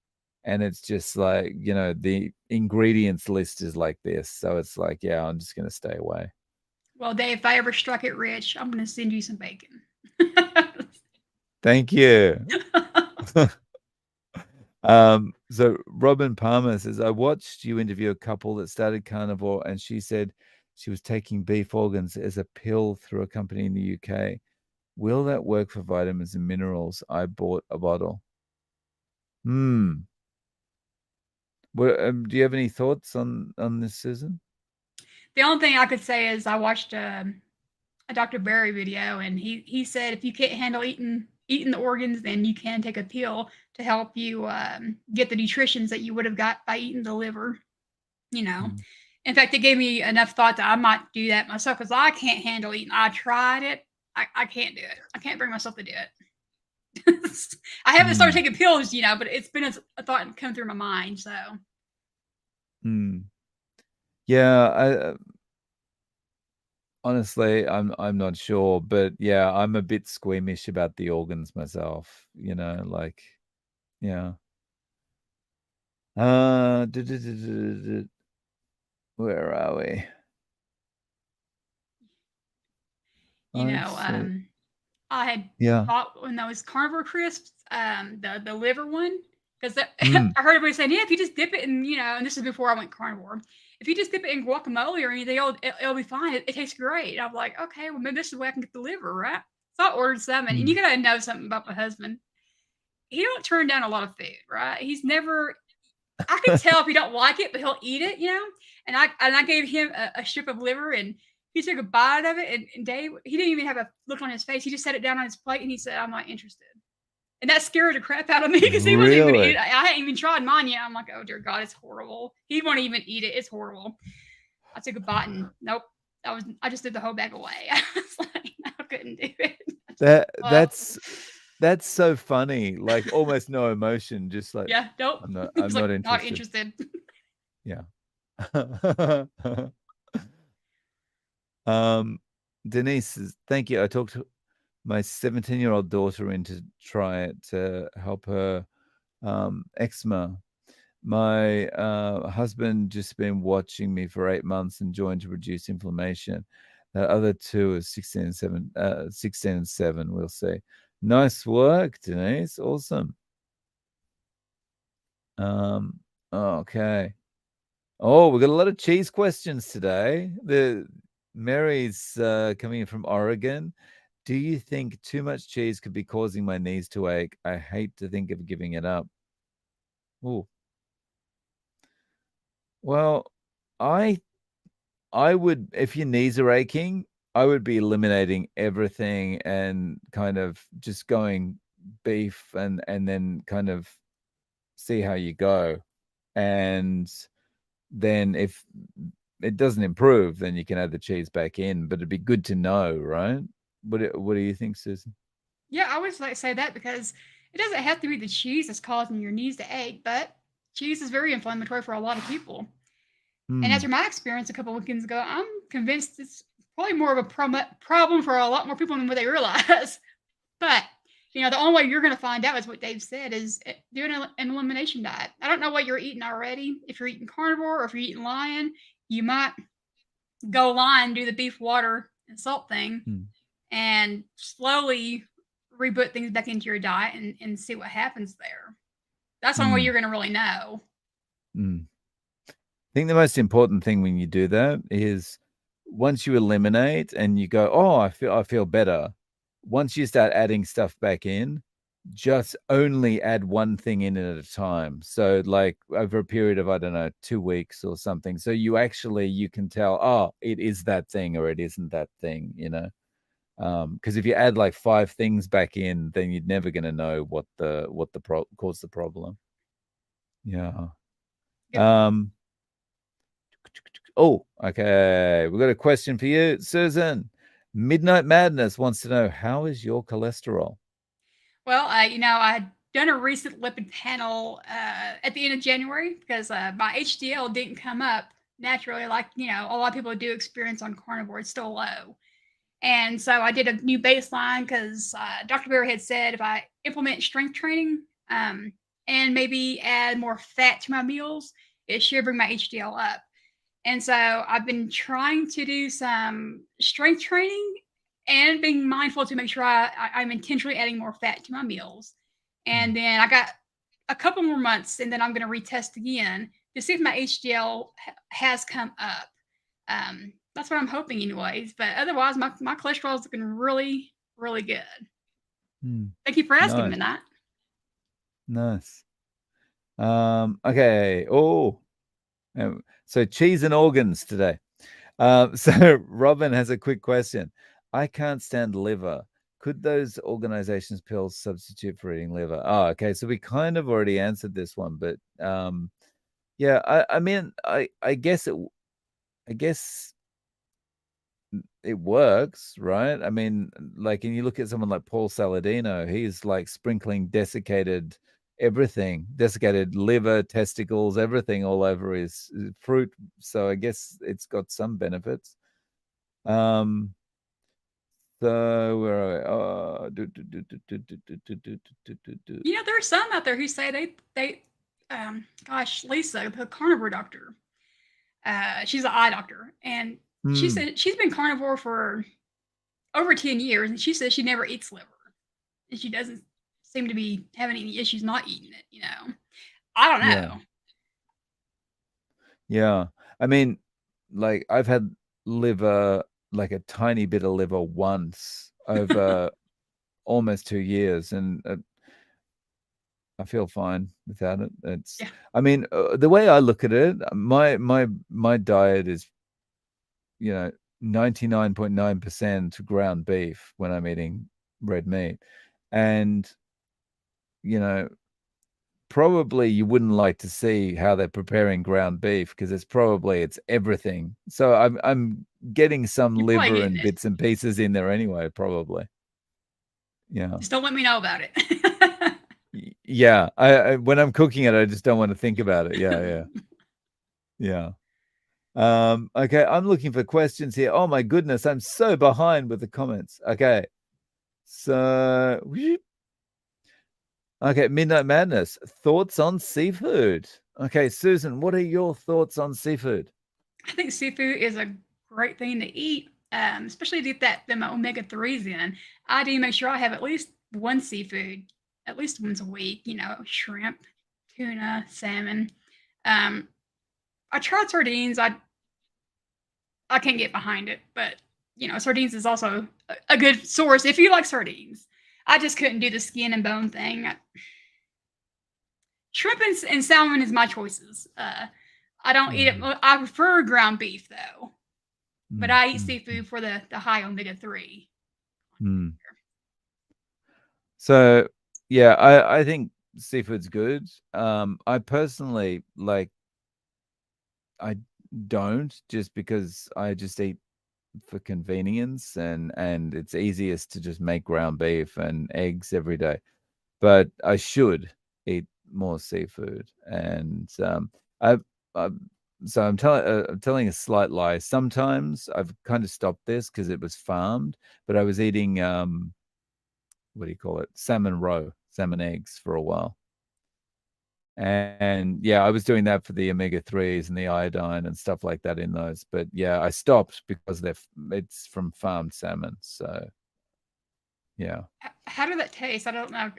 Speaker 1: and it's just like the ingredients list is like this. So it's like, yeah, I'm just gonna stay away.
Speaker 2: Well, Dave, if I ever struck it rich, I'm going to send you some bacon.
Speaker 1: Thank you. So Robin Palmer says, I watched you interview a couple that started Carnivore, and she said she was taking beef organs as a pill through a company in the UK. Will that work for vitamins and minerals? I bought a bottle. Hmm. Do you have any thoughts on this, Susan?
Speaker 2: The only thing I could say is I watched a Dr. Berry video, and he said if you can't handle eating the organs, then you can take a pill to help you get the nutritions that you would have got by eating the liver. You know,
Speaker 1: Hmm.
Speaker 2: in fact, it gave me enough thought that I might do that myself because I can't handle eating. I tried it. I can't do it. I can't bring myself to do it. I haven't started
Speaker 1: Hmm.
Speaker 2: taking pills, but it's been a thought come through my mind. So
Speaker 1: Hmm. Yeah, honestly, I'm not sure, but yeah, I'm a bit squeamish about the organs myself. Like, yeah. Where are we?
Speaker 2: you
Speaker 1: I
Speaker 2: know,
Speaker 1: see.
Speaker 2: I had
Speaker 1: Yeah.
Speaker 2: bought when those carnivore crisps, the liver one, because
Speaker 1: Mm.
Speaker 2: I heard everybody saying, yeah, if you just dip it in, and this is before I went carnivore, if you just dip it in guacamole or anything, it'll be fine. It tastes great. I'm like, okay, well maybe this is the way I can get the liver, right? So I ordered some, and you
Speaker 1: Mm.
Speaker 2: gotta know something about my husband. He don't turn down a lot of food, right? He's never. I can tell if he don't like it, but he'll eat it. And I gave him a strip of liver, and he took a bite of it. And Dave, he didn't even have a look on his face. He just set it down on his plate, and he said, "I'm not interested." And that scared the crap out of me because he wasn't even eating.
Speaker 1: Really?
Speaker 2: I hadn't even tried mine yet. I'm like, "Oh dear God, it's horrible." He won't even eat it. It's horrible. I took a bite, and nope. I just threw the whole bag away. I was like, no, I couldn't do it.
Speaker 1: That
Speaker 2: Well,
Speaker 1: that's that's so funny. Like almost no emotion, just like
Speaker 2: yeah, nope.
Speaker 1: I'm
Speaker 2: He's like,
Speaker 1: not
Speaker 2: not
Speaker 1: interested.
Speaker 2: interested.
Speaker 1: Yeah. Um, Denise says, thank you. I talked to my 17-year-old daughter into try it to help her eczema. My husband just been watching me for 8 months and joined to reduce inflammation. The other two is 16 and 7. We'll see. Nice work, Denise. Awesome. Um, okay. Oh, we've got a lot of cheese questions today. The Mary's coming in from Oregon. Do you think too much cheese could be causing my knees to ache? I hate to think of giving it up. Oh, well, I I would, if your knees are aching, I would be eliminating everything and kind of just going beef and then kind of see how you go. And then if it doesn't improve, then you can add the cheese back in. But it'd be good to know, right? What do you think, Susan?
Speaker 2: Yeah, I always like say that because it doesn't have to be the cheese that's causing your knees to ache, but cheese is very inflammatory for a lot of people. And
Speaker 1: Hmm.
Speaker 2: after my experience a couple weekends ago, I'm convinced it's probably more of a problem for a lot more people than what they realize. But the only way you're going to find out is what Dave said is doing an elimination diet. I don't know what you're eating already. If you're eating carnivore or if you're eating lion, you might go lion, do the beef water and salt thing,
Speaker 1: Hmm.
Speaker 2: and slowly reboot things back into your diet and see what happens there. That's the only way
Speaker 1: Hmm.
Speaker 2: you're going to really know.
Speaker 1: Hmm. I think the most important thing when you do that is once you eliminate and you go, oh, I feel better. Once you start adding stuff back in, just only add one thing in at a time. So like over a period of, I don't know, 2 weeks or something. So you can tell, oh, it is that thing or it isn't that thing. Because if you add like five things back in, then you're never going to know what caused the problem. Yeah.
Speaker 2: Good point.
Speaker 1: Um, Oh, okay. We've got a question for you, Susan. Midnight Madness wants to know, how is your cholesterol?
Speaker 2: Well, I'd done a recent lipid panel at the end of January because my HDL didn't come up naturally, like a lot of people do experience on carnivore. It's still low, and so I did a new baseline because Dr. Berry had said if I implement strength training and maybe add more fat to my meals, it should bring my HDL up. And so I've been trying to do some strength training and being mindful to make sure I'm intentionally adding more fat to my meals. And then I got a couple more months, and then I'm going to retest again to see if my HDL has come up. That's what I'm hoping, anyways. But otherwise, my cholesterol is looking really, really good. Thank you for asking,
Speaker 1: Nice.
Speaker 2: Midnight.
Speaker 1: Nice. Okay. Oh, so cheese and organs today. So Robin has a quick question. I can't stand liver. Could those organizations pills substitute for eating liver? Oh, okay. So we kind of already answered this one, but yeah, I mean, I guess it works, right? I mean, like, and you look at someone like Paul Saladino, he's like sprinkling desiccated everything, desiccated liver, testicles, everything all over his fruit. So I guess it's got some benefits. So where are we?
Speaker 2: There are some out there who say gosh, Lisa, the carnivore doctor. She's an eye doctor, and she said she's been carnivore for over 10 years, and she says she never eats liver, and she doesn't seem to be having any issues not eating it. I don't
Speaker 1: Yeah.
Speaker 2: know.
Speaker 1: Yeah. I mean, like, I've had liver, like a tiny bit of liver once over almost 2 years, and I feel fine without it. It's,
Speaker 2: Yeah.
Speaker 1: I mean, the way I look at it, my diet is, 99.9% ground beef when I'm eating red meat. And, you know, probably you wouldn't like to see how they're preparing ground beef because it's everything. So I'm getting some
Speaker 2: You're probably
Speaker 1: liver
Speaker 2: getting
Speaker 1: and
Speaker 2: it.
Speaker 1: bits and pieces in there anyway, probably. Yeah.
Speaker 2: Just don't let me know about it.
Speaker 1: Yeah. I when I'm cooking it, I just don't want to think about it. Yeah, yeah. Yeah. Okay, I'm looking for questions here. Oh my goodness, I'm so behind with the comments. Okay. So okay, Midnight Madness. Thoughts on seafood. Okay, Susan, what are your thoughts on seafood?
Speaker 2: I think seafood is a great thing to eat, especially to get them omega-3s in. I do make sure I have at least one seafood, at least once a week. Shrimp, tuna, salmon. Um, I tried sardines. I can't get behind it, but sardines is also a good source if you like sardines. I just couldn't do the skin and bone thing. Shrimp and salmon is my choices. I don't eat it. I prefer ground beef though, but I eat seafood for the high omega-3.
Speaker 1: So yeah, I think seafood's good. I personally I don't, just because I just eat for convenience, and it's easiest to just make ground beef and eggs every day. But I should eat more seafood, and I, I so I'm telling a slight lie. Sometimes I've kind of stopped this because it was farmed, but I was eating what do you call it? Salmon roe, salmon eggs for a while. And yeah, I was doing that for the omega-3s and the iodine and stuff like that in those. But yeah, I stopped because it's from farmed salmon. So yeah.
Speaker 2: How did that taste? I don't know.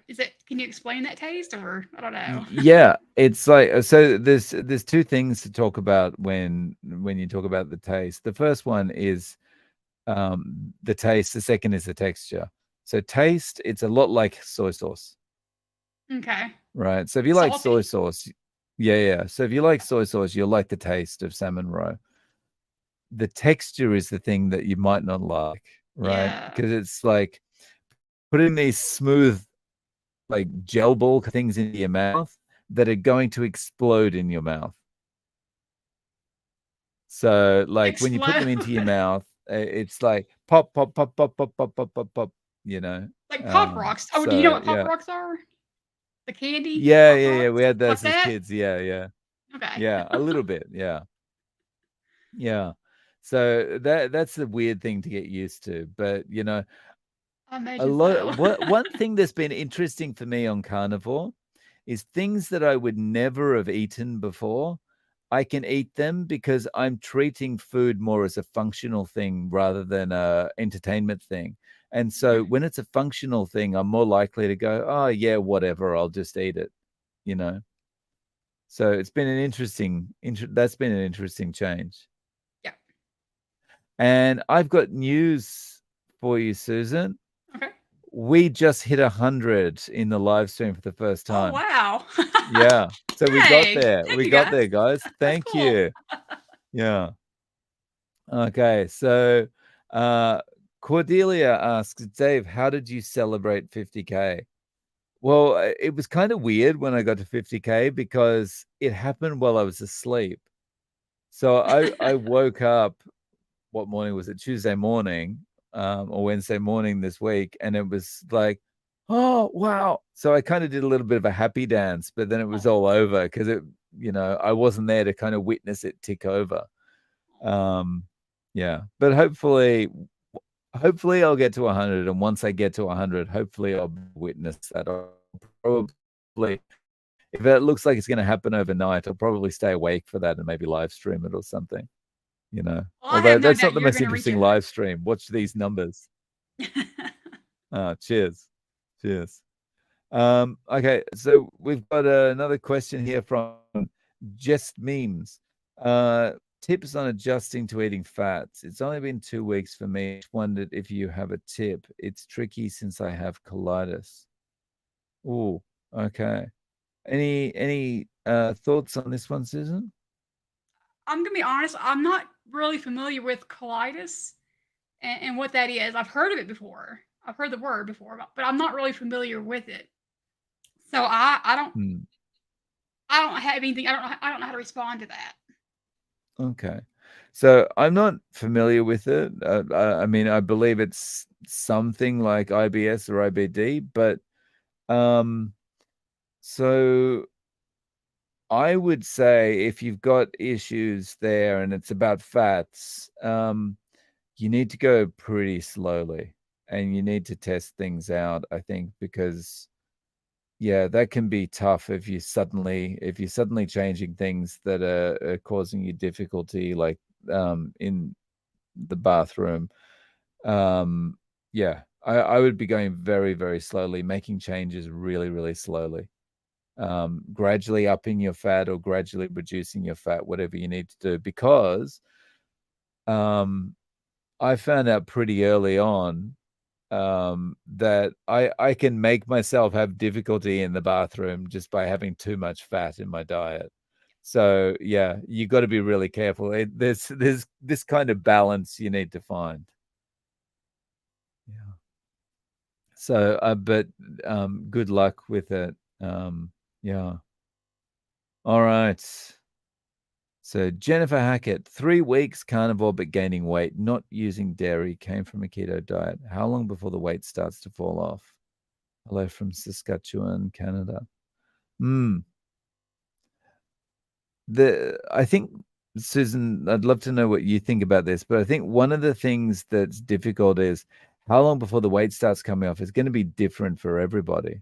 Speaker 2: Can you explain that taste, or I don't know?
Speaker 1: Yeah, it's like, so there's two things to talk about when you talk about the taste. The first one is the taste, the second is the texture. So taste, it's a lot like soy sauce.
Speaker 2: Okay.
Speaker 1: Right. So if you like soy
Speaker 2: Salty?
Speaker 1: sauce, yeah. So if you like soy sauce, you'll like the taste of salmon roe. The texture is the thing that you might not like, right?
Speaker 2: Yeah.
Speaker 1: Because it's like putting these smooth, like gel ball things into your mouth that are going to explode in your mouth. So, like when you put them
Speaker 2: Explode.
Speaker 1: into your mouth, it's like pop, pop, pop, pop, pop, pop, pop, pop, pop. You know.
Speaker 2: Like Pop Rocks. Oh, do you know
Speaker 1: So
Speaker 2: what Pop
Speaker 1: yeah,
Speaker 2: Rocks are? The candy
Speaker 1: yeah,
Speaker 2: Pop
Speaker 1: yeah, yeah. We
Speaker 2: Rocks?
Speaker 1: had
Speaker 2: Like
Speaker 1: those as
Speaker 2: that?
Speaker 1: kids. Yeah, yeah,
Speaker 2: Okay.
Speaker 1: yeah. A little bit. Yeah, yeah. So that's the weird thing to get used to. But
Speaker 2: I
Speaker 1: a
Speaker 2: imagine
Speaker 1: lot.
Speaker 2: so.
Speaker 1: One thing that's been interesting for me on Carnivore is things that I would never have eaten before. I can eat them because I'm treating food more as a functional thing rather than a entertainment thing. And so
Speaker 2: Mhm.
Speaker 1: when it's a functional thing, I'm more likely to go, oh yeah, whatever, I'll just eat it, you know. So it's been an that's been an interesting change.
Speaker 2: Yeah.
Speaker 1: And I've got news for you, Susan.
Speaker 2: Okay.
Speaker 1: We just hit 100 in the live stream for the first
Speaker 2: Oh,
Speaker 1: time.
Speaker 2: wow.
Speaker 1: Yeah. So we got
Speaker 2: Dang.
Speaker 1: there.
Speaker 2: Thank
Speaker 1: We
Speaker 2: you,
Speaker 1: got
Speaker 2: guys.
Speaker 1: there, guys.
Speaker 2: That's
Speaker 1: Thank
Speaker 2: cool.
Speaker 1: you. Yeah. Okay. So Cordelia asks, Dave, how did you celebrate 50K? Well, it was kind of weird when I got to 50K because it happened while I was asleep. So I woke up, what morning was it? Tuesday morning, or Wednesday morning this week, and it was like, oh wow. So I kind of did a little bit of a happy dance, but then it was
Speaker 2: Oh.
Speaker 1: all over because I wasn't there to kind of witness it tick over. Um, yeah, but hopefully I'll get to 100, and once I get to 100, hopefully I'll witness that. I'll probably, if it looks like it's going to happen overnight, I'll probably stay awake for that and maybe live stream it or something.
Speaker 2: Well, I
Speaker 1: Although
Speaker 2: have no
Speaker 1: that's not
Speaker 2: doubt
Speaker 1: the
Speaker 2: you're
Speaker 1: most
Speaker 2: gonna reach
Speaker 1: interesting
Speaker 2: 100.
Speaker 1: live stream. Watch these numbers. Cheers. Cheers. Okay, so we've got another question here from Just Memes. Uh, Tips on adjusting to eating fats. It's only been 2 weeks for me. Just wondered if you have a tip. It's tricky since I have colitis. Oh, okay. Any thoughts on this one, Susan?
Speaker 2: I'm gonna be honest, I'm not really familiar with colitis and what that is. I've heard of it before. I've heard the word before, but I'm not really familiar with it. So
Speaker 1: Hmm.
Speaker 2: I don't have anything. I don't know how to respond to that.
Speaker 1: Okay. So I'm not familiar with it. I mean, I believe it's something like IBS or IBD, but um, so I would say if you've got issues there and it's about fats, you need to go pretty slowly and you need to test things out, I think, because yeah, that can be tough if you're suddenly changing things that are causing you difficulty, like in the bathroom. Um, yeah, I would be going very, very slowly, making changes really, really slowly. Gradually upping your fat or gradually reducing your fat, whatever you need to do, because um, I found out pretty early on that I can make myself have difficulty in the bathroom just by having too much fat in my diet. So yeah, you got to be really careful. There's this kind of balance you need to find. Yeah. So, but good luck with it. Yeah. All right. So Jennifer Hackett, 3 weeks carnivore but gaining weight, not using dairy, came from a keto diet. How long before the weight starts to fall off? Hello from Saskatchewan, Canada. Hmm. I think, Susan, I'd love to know what you think about this, but I think one of the things that's difficult is how long before the weight starts coming off is going to be different for everybody.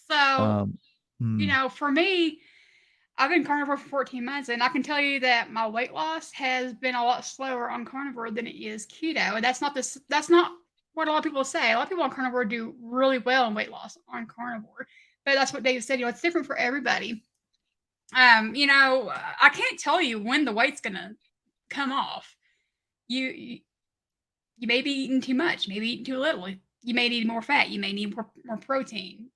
Speaker 2: So,
Speaker 1: Um, hmm,
Speaker 2: for me, I've been carnivore for 14 months, and I can tell you that my weight loss has been a lot slower on carnivore than it is keto. And that's not what a lot of people say. A lot of people on carnivore do really well in weight loss on carnivore, but that's what Dave said. It's different for everybody. I can't tell you when the weight's gonna come off. You you may be eating too much, maybe eating too little. You may need more fat. You may need more protein.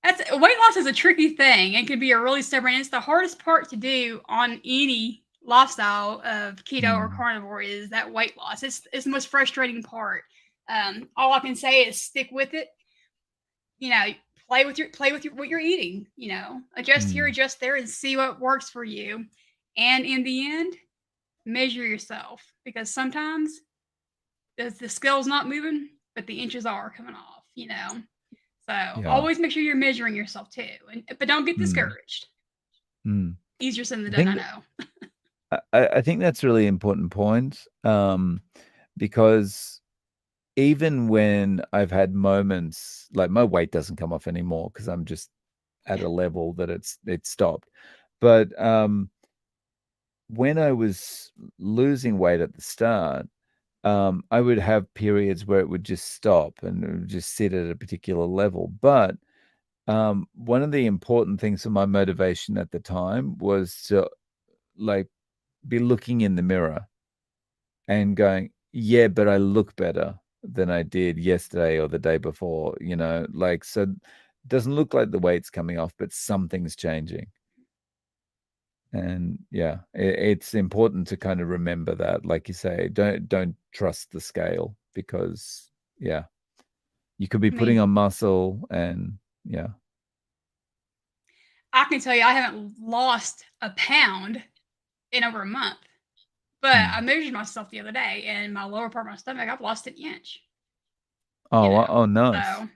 Speaker 2: That's weight loss is a tricky thing. It can be a really stubborn. It's the hardest part to do on any lifestyle of keto or
Speaker 1: hmm,
Speaker 2: carnivore is that weight loss. It's the most frustrating part. All I can say is stick with it. You know, play with what you're eating. Adjust here,
Speaker 1: hmm,
Speaker 2: adjust there, and see what works for you. And in the end, measure yourself, because sometimes the scale's not moving, but the inches are coming off, you know? So
Speaker 1: Yeah.
Speaker 2: always make sure you're measuring yourself too. But don't get
Speaker 1: Mm,
Speaker 2: discouraged.
Speaker 1: mm.
Speaker 2: Easier said than
Speaker 1: I
Speaker 2: done, I
Speaker 1: think
Speaker 2: know.
Speaker 1: I think that's a really important point, because even when I've had moments like my weight doesn't come off anymore because I'm just at
Speaker 2: Yeah.
Speaker 1: a level that it's stopped. But when I was losing weight at the start, I would have periods where it would just stop and it would just sit at a particular level. But one of the important things for my motivation at the time was to like be looking in the mirror and going, yeah, but I look better than I did yesterday or the day before, like, so it doesn't look like the weight's coming off, but something's changing. And yeah, it's important to kind of remember that, like you say, don't trust the scale because yeah, you could be
Speaker 2: I
Speaker 1: putting
Speaker 2: mean,
Speaker 1: on muscle and yeah.
Speaker 2: I can tell you I haven't lost a pound in over a month. But I
Speaker 1: Hmm.
Speaker 2: measured myself the other day, and my lower part of my stomach, I've lost an inch, you
Speaker 1: Oh,
Speaker 2: know?
Speaker 1: oh, nice.
Speaker 2: So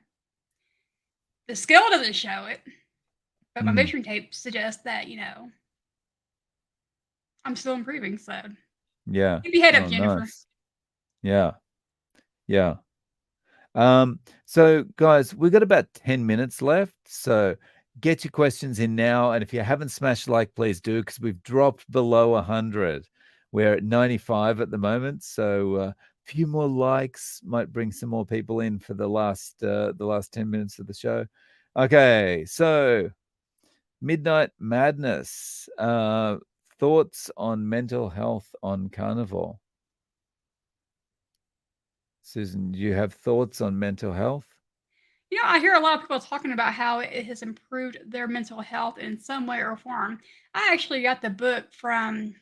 Speaker 2: the scale doesn't show it, but my
Speaker 1: Hmm.
Speaker 2: measuring tape suggests that, I'm still improving. So
Speaker 1: Yeah.
Speaker 2: keep your head up,
Speaker 1: Oh,
Speaker 2: Jennifer.
Speaker 1: nice. Yeah. Yeah. So guys, we've got about 10 minutes left. So get your questions in now. And if you haven't smashed like, please do, because we've dropped below 100. We're at 95 at the moment. So a few more likes might bring some more people in for the last 10 minutes of the show. Okay, so Midnight Madness. Thoughts on mental health on Carnivore? Susan, do you have thoughts on mental health?
Speaker 2: I hear a lot of people talking about how it has improved their mental health in some way or form. I actually got the book from,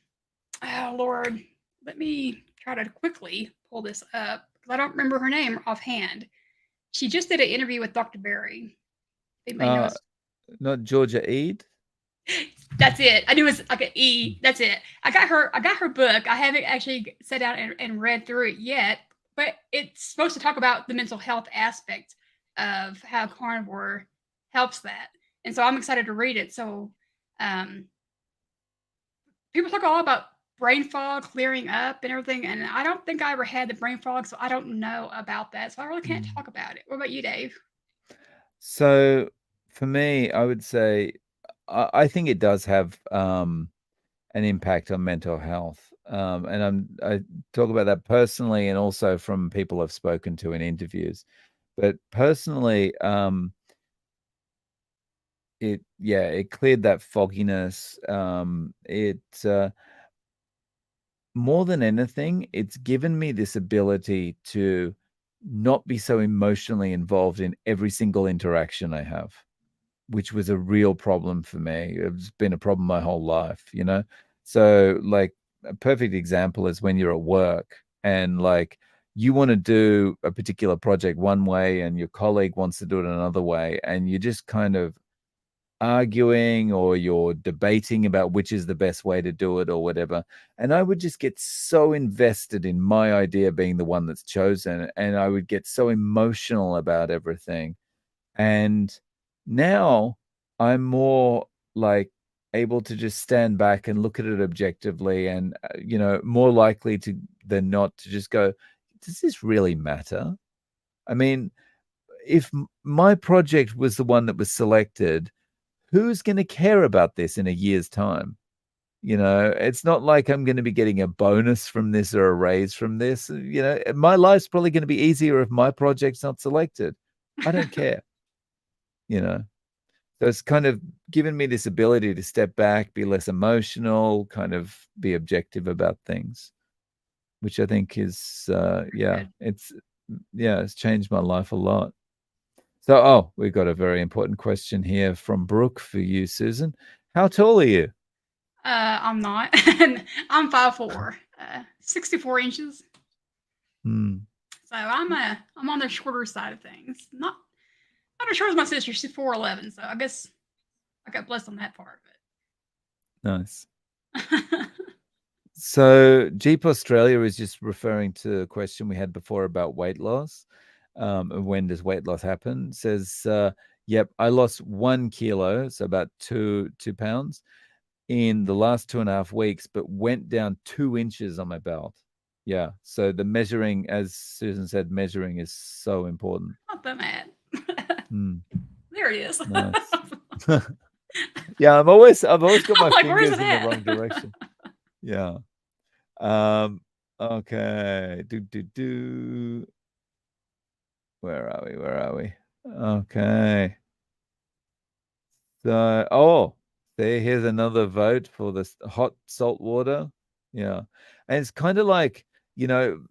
Speaker 2: oh Lord, let me try to quickly pull this up because I don't remember her name offhand. She just did an interview with Dr. Barry. Anybody
Speaker 1: Uh,
Speaker 2: knows?
Speaker 1: Not Georgia Eid?
Speaker 2: That's it. I knew it was like an E. That's it. I got her book. I haven't actually sat down and read through it yet, but it's supposed to talk about the mental health aspect of how carnivore helps that. And so I'm excited to read it. So um, people talk all about brain fog clearing up and everything, and I don't think I ever had the brain fog, so I don't know about that. So I really can't
Speaker 1: Mm.
Speaker 2: talk about it. What about you, Dave?
Speaker 1: So for me, I would say I think it does have an impact on mental health. And I talk about that personally and also from people I've spoken to in interviews. But personally, it cleared that fogginess. It more than anything, it's given me this ability to not be so emotionally involved in every single interaction I have, which was a real problem for me. It's been a problem my whole life. So, like, a perfect example is when you're at work and, like, you want to do a particular project one way and your colleague wants to do it another way, and you just kind of arguing or you're debating about which is the best way to do it or whatever. And I would just get so invested in my idea being the one that's chosen. And I would get so emotional about everything. And now I'm more like able to just stand back and look at it objectively and, more likely than not to just go, does this really matter? I mean, if my project was the one that was selected, who's going to care about this in a year's time? It's not like I'm going to be getting a bonus from this or a raise from this. My life's probably going to be easier if my project's not selected. I don't care, you know. So it's kind of given me this ability to step back, be less emotional, kind of be objective about things, which I think is,
Speaker 2: Good.
Speaker 1: it's changed my life a lot. So, oh, we've got a very important question here from Brooke for you, Susan. How tall are you?
Speaker 2: I'm not. I'm 5'4", 64 inches.
Speaker 1: Hmm.
Speaker 2: So I'm on the shorter side of things. Not as short as my sister. She's 4'11". So I guess I got blessed on that part
Speaker 1: Nice.
Speaker 2: of it.
Speaker 1: So Jeep Australia is just referring to a question we had before about weight loss. And when does weight loss happen? It says, yep, I lost 1 kilo, so about two pounds in the last 2.5 weeks, but went down 2 inches on my belt. Yeah. So the measuring, as Susan said, measuring is so important.
Speaker 2: Not that mad.
Speaker 1: Mm,
Speaker 2: There it is.
Speaker 1: nice. Yeah, I've always got
Speaker 2: I'm
Speaker 1: my
Speaker 2: like, where's it
Speaker 1: fingers in the
Speaker 2: at?
Speaker 1: wrong direction. Yeah. Um, okay. Do. Where are we? Where are we? Okay. So, see, here's another vote for this hot salt water. Yeah. And it's kind of like, you know,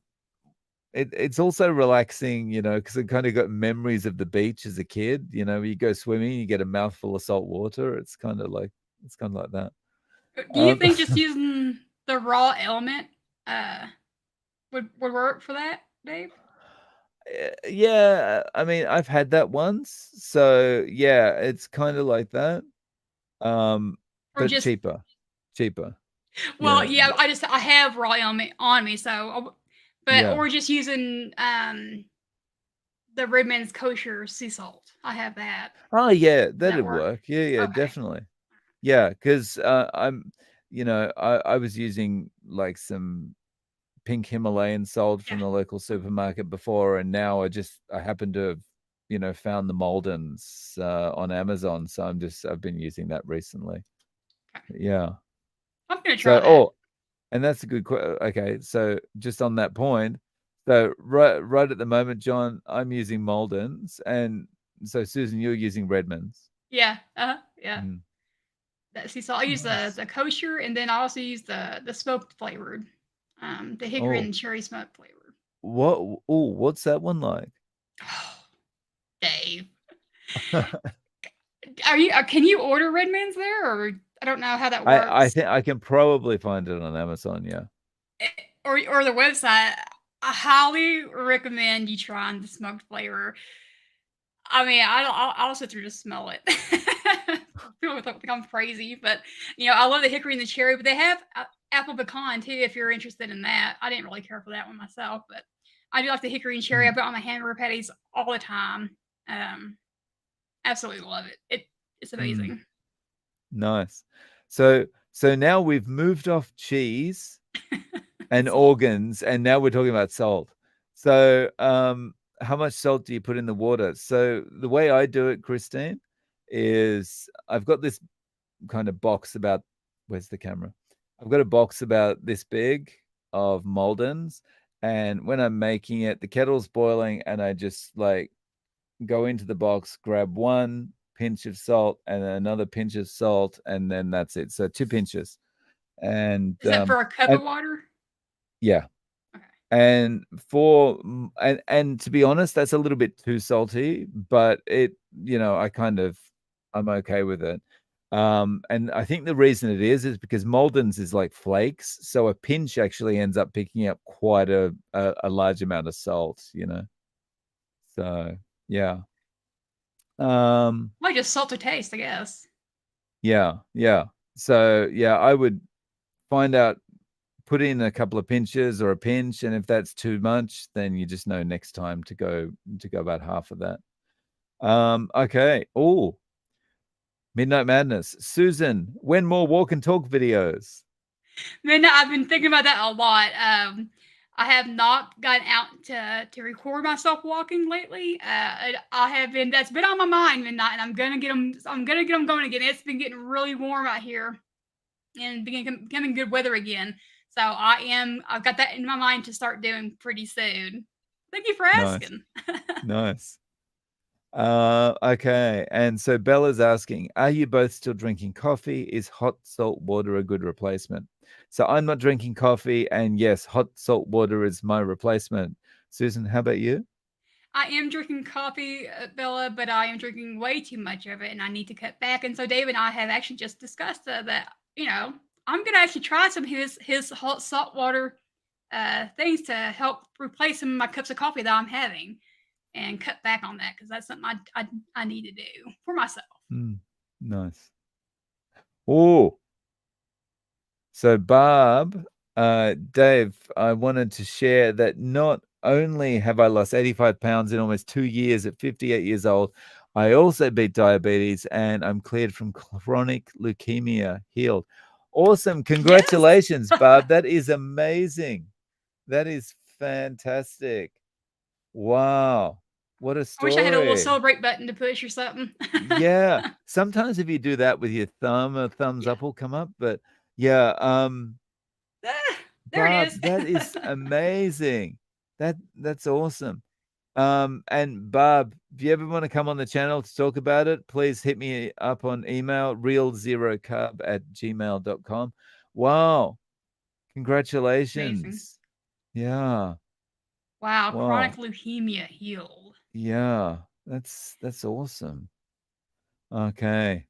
Speaker 1: it's also relaxing, because I kind of got memories of the beach as a kid. You go swimming, you get a mouthful of salt water. It's kind of like that.
Speaker 2: Do you
Speaker 1: Um,
Speaker 2: think just using the raw element uh, would work for that, Dave?
Speaker 1: yeah, I mean, I've had that once, so yeah, it's kind of like that.
Speaker 2: Or
Speaker 1: But
Speaker 2: just
Speaker 1: cheaper.
Speaker 2: well,
Speaker 1: Yeah,
Speaker 2: yeah, I have raw element on me, but
Speaker 1: yeah.
Speaker 2: or just using the Redman's kosher sea salt. I have that.
Speaker 1: Oh, yeah,
Speaker 2: Does that
Speaker 1: that'd
Speaker 2: work?
Speaker 1: work. Yeah, yeah,
Speaker 2: Okay.
Speaker 1: definitely. Yeah, because I was using like some pink Himalayan salt
Speaker 2: Yeah.
Speaker 1: from the local supermarket before, and now I happen to have, found the Maldens on Amazon, so I've been using that recently.
Speaker 2: Okay.
Speaker 1: Yeah.
Speaker 2: I'm gonna try
Speaker 1: So,
Speaker 2: that.
Speaker 1: and that's a good question. Okay, so just on that point, so right at the moment, John, I'm using Maldens, and so Susan, you're using Redmond's.
Speaker 2: Yeah. Yeah.
Speaker 1: Mm,
Speaker 2: That sea salt. I use
Speaker 1: nice.
Speaker 2: the kosher, and then I also use the smoked flavored, the hickory
Speaker 1: Oh,
Speaker 2: and cherry smoked flavored.
Speaker 1: what? Oh, what's that one like?
Speaker 2: Oh, Dave, are you? Can you order Redmond's there, or I don't know how that
Speaker 1: I
Speaker 2: works,
Speaker 1: think I can probably find it on Amazon. Yeah.
Speaker 2: Eh, or the website. I highly recommend you trying the smoked flavor. I mean, I'll sit through to smell it. People think I'm crazy, but I love the hickory and the cherry. But they have apple pecan too. If you're interested in that, I didn't really care for that one myself, but I do like the hickory and cherry. I
Speaker 1: Mm,
Speaker 2: put on my hamburger patties all the time. Um, Absolutely love it. It's
Speaker 1: mm,
Speaker 2: amazing.
Speaker 1: nice. So now we've moved off cheese and
Speaker 2: Salt.
Speaker 1: organs, and now we're talking about salt. So, how much salt do you put in the water? So the way I do it, Christine, is I've got this kind of box about, where's the camera? I've got a box about this big of Maldens, and when I'm making it, the kettle's boiling, and I just like go into the box, grab one pinch of salt and then another pinch of salt, and then that's it. So 2 pinches, and
Speaker 2: Is that for a cup
Speaker 1: and
Speaker 2: of water?
Speaker 1: yeah,
Speaker 2: Okay.
Speaker 1: and and to be honest, that's a little bit too salty, but I'm okay with it. And I think the reason it is because Malden's is like flakes, so a pinch actually ends up picking up quite a large amount of salt. So yeah. Um,
Speaker 2: Well, just salt to taste, I guess.
Speaker 1: yeah, yeah. So yeah, I would find out, put in a couple of pinches or a pinch, and if that's too much, then you just know next time to go about half of that. Okay. Oh, Midnight Madness. Susan, when more walk and talk videos?
Speaker 2: Man, I've been thinking about that a lot. I have not gotten out to record myself walking lately. I have been that's been on my mind midnight, and I'm gonna get them. I'm gonna get them going again. It's been getting really warm out here, and becoming good weather again. So I've got that in my mind to start doing pretty soon. Thank you for
Speaker 1: Nice.
Speaker 2: asking.
Speaker 1: Nice. Okay. And so Bella's asking, are you both still drinking coffee? Is hot salt water a good replacement? So I'm not drinking coffee, and yes, hot salt water is my replacement. Susan, how about you?
Speaker 2: I am drinking coffee, Bella, but I am drinking way too much of it, and I need to cut back. And so Dave and I have actually just discussed that. I'm gonna actually try some of his hot salt water things to help replace some of my cups of coffee that I'm having, and cut back on that because that's something I need to do for myself.
Speaker 1: Mm, nice. Oh, so Barb Dave, I wanted to share that not only have I lost 85 pounds in almost 2 years at 58 years old, I also beat diabetes and I'm cleared from chronic leukemia, healed. Awesome.
Speaker 2: Yes.
Speaker 1: Congratulations, Barb. That is amazing. That is fantastic. Wow. What a
Speaker 2: I wish I had a little
Speaker 1: story.
Speaker 2: celebrate button to push or something.
Speaker 1: Yeah. Sometimes if you do that with your thumb, a thumbs
Speaker 2: Yeah.
Speaker 1: up will come up. But yeah,
Speaker 2: Ah, there it
Speaker 1: Barb,
Speaker 2: is.
Speaker 1: that is amazing. That's awesome. And Barb, if you ever want to come on the channel to talk about it, please hit me up on email, realzerocarb@gmail.com. Wow.
Speaker 2: Amazing.
Speaker 1: Congratulations. Yeah.
Speaker 2: Wow, chronic
Speaker 1: Wow.
Speaker 2: leukemia healed.
Speaker 1: Yeah. That's awesome. Okay.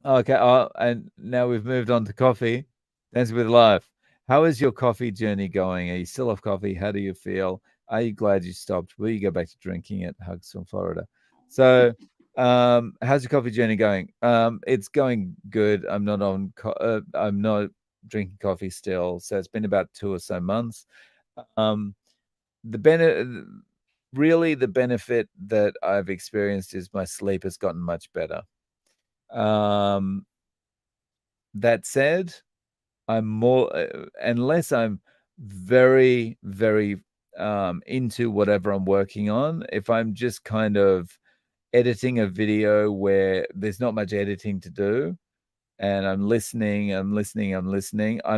Speaker 1: Okay. Oh, and now we've moved on to coffee. Dance with Life. How is your coffee journey going? Are you still off coffee? How do you feel? Are you glad you stopped? Will you go back to drinking it? Hugs from Florida. So, how's your coffee journey going? It's going good. I'm not drinking coffee still. So it's been about 2 or so months. Um, the really the benefit that I've experienced is my sleep has gotten much better. Um, that said, I'm more unless I'm very, very into whatever I'm working on. If I'm just kind of editing a video where there's not much editing to do, and I'm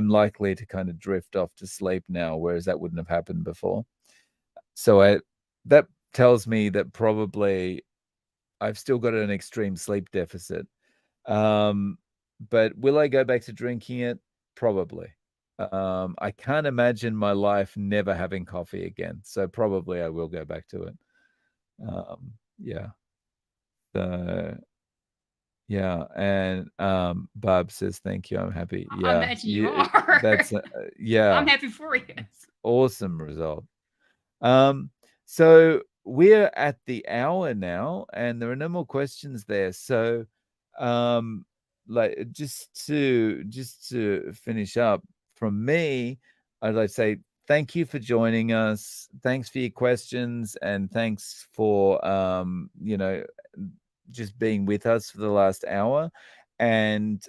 Speaker 1: likely to kind of drift off to sleep now, whereas that wouldn't have happened before. So that tells me that probably I've still got an extreme sleep deficit. Um, but will I go back to drinking it? Probably. I can't imagine my life never having coffee again. So probably I will go back to it. Yeah. So yeah. And Barb says, thank you. I'm happy.
Speaker 2: I
Speaker 1: Yeah.
Speaker 2: imagine you are.
Speaker 1: That's
Speaker 2: I'm
Speaker 1: yeah.
Speaker 2: happy for you.
Speaker 1: Awesome result. Um, so we're at the hour now, and there are no more questions there. So, like just to finish up from me, I'd like to say thank you for joining us. Thanks for your questions, and thanks for just being with us for the last hour. And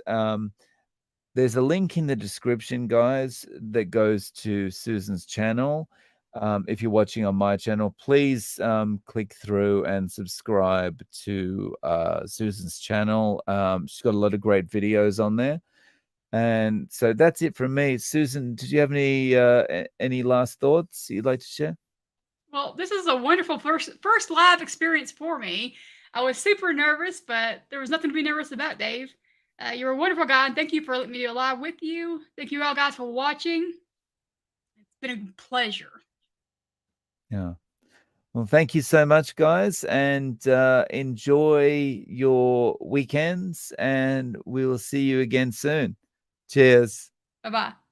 Speaker 1: there's a link in the description, guys, that goes to Susan's channel. If you're watching on my channel, please click through and subscribe to Susan's channel. She's got a lot of great videos on there. And so that's it from me. Susan, did you have any last thoughts you'd like to share?
Speaker 2: Well, this is a wonderful first live experience for me. I was super nervous, but there was nothing to be nervous about, Dave. You're a wonderful guy, and thank you for letting me do a live with you. Thank you all guys for watching. It's been a pleasure.
Speaker 1: Yeah. Well, thank you so much, guys, and enjoy your weekends, and we will see you again soon. Cheers.
Speaker 2: Bye bye.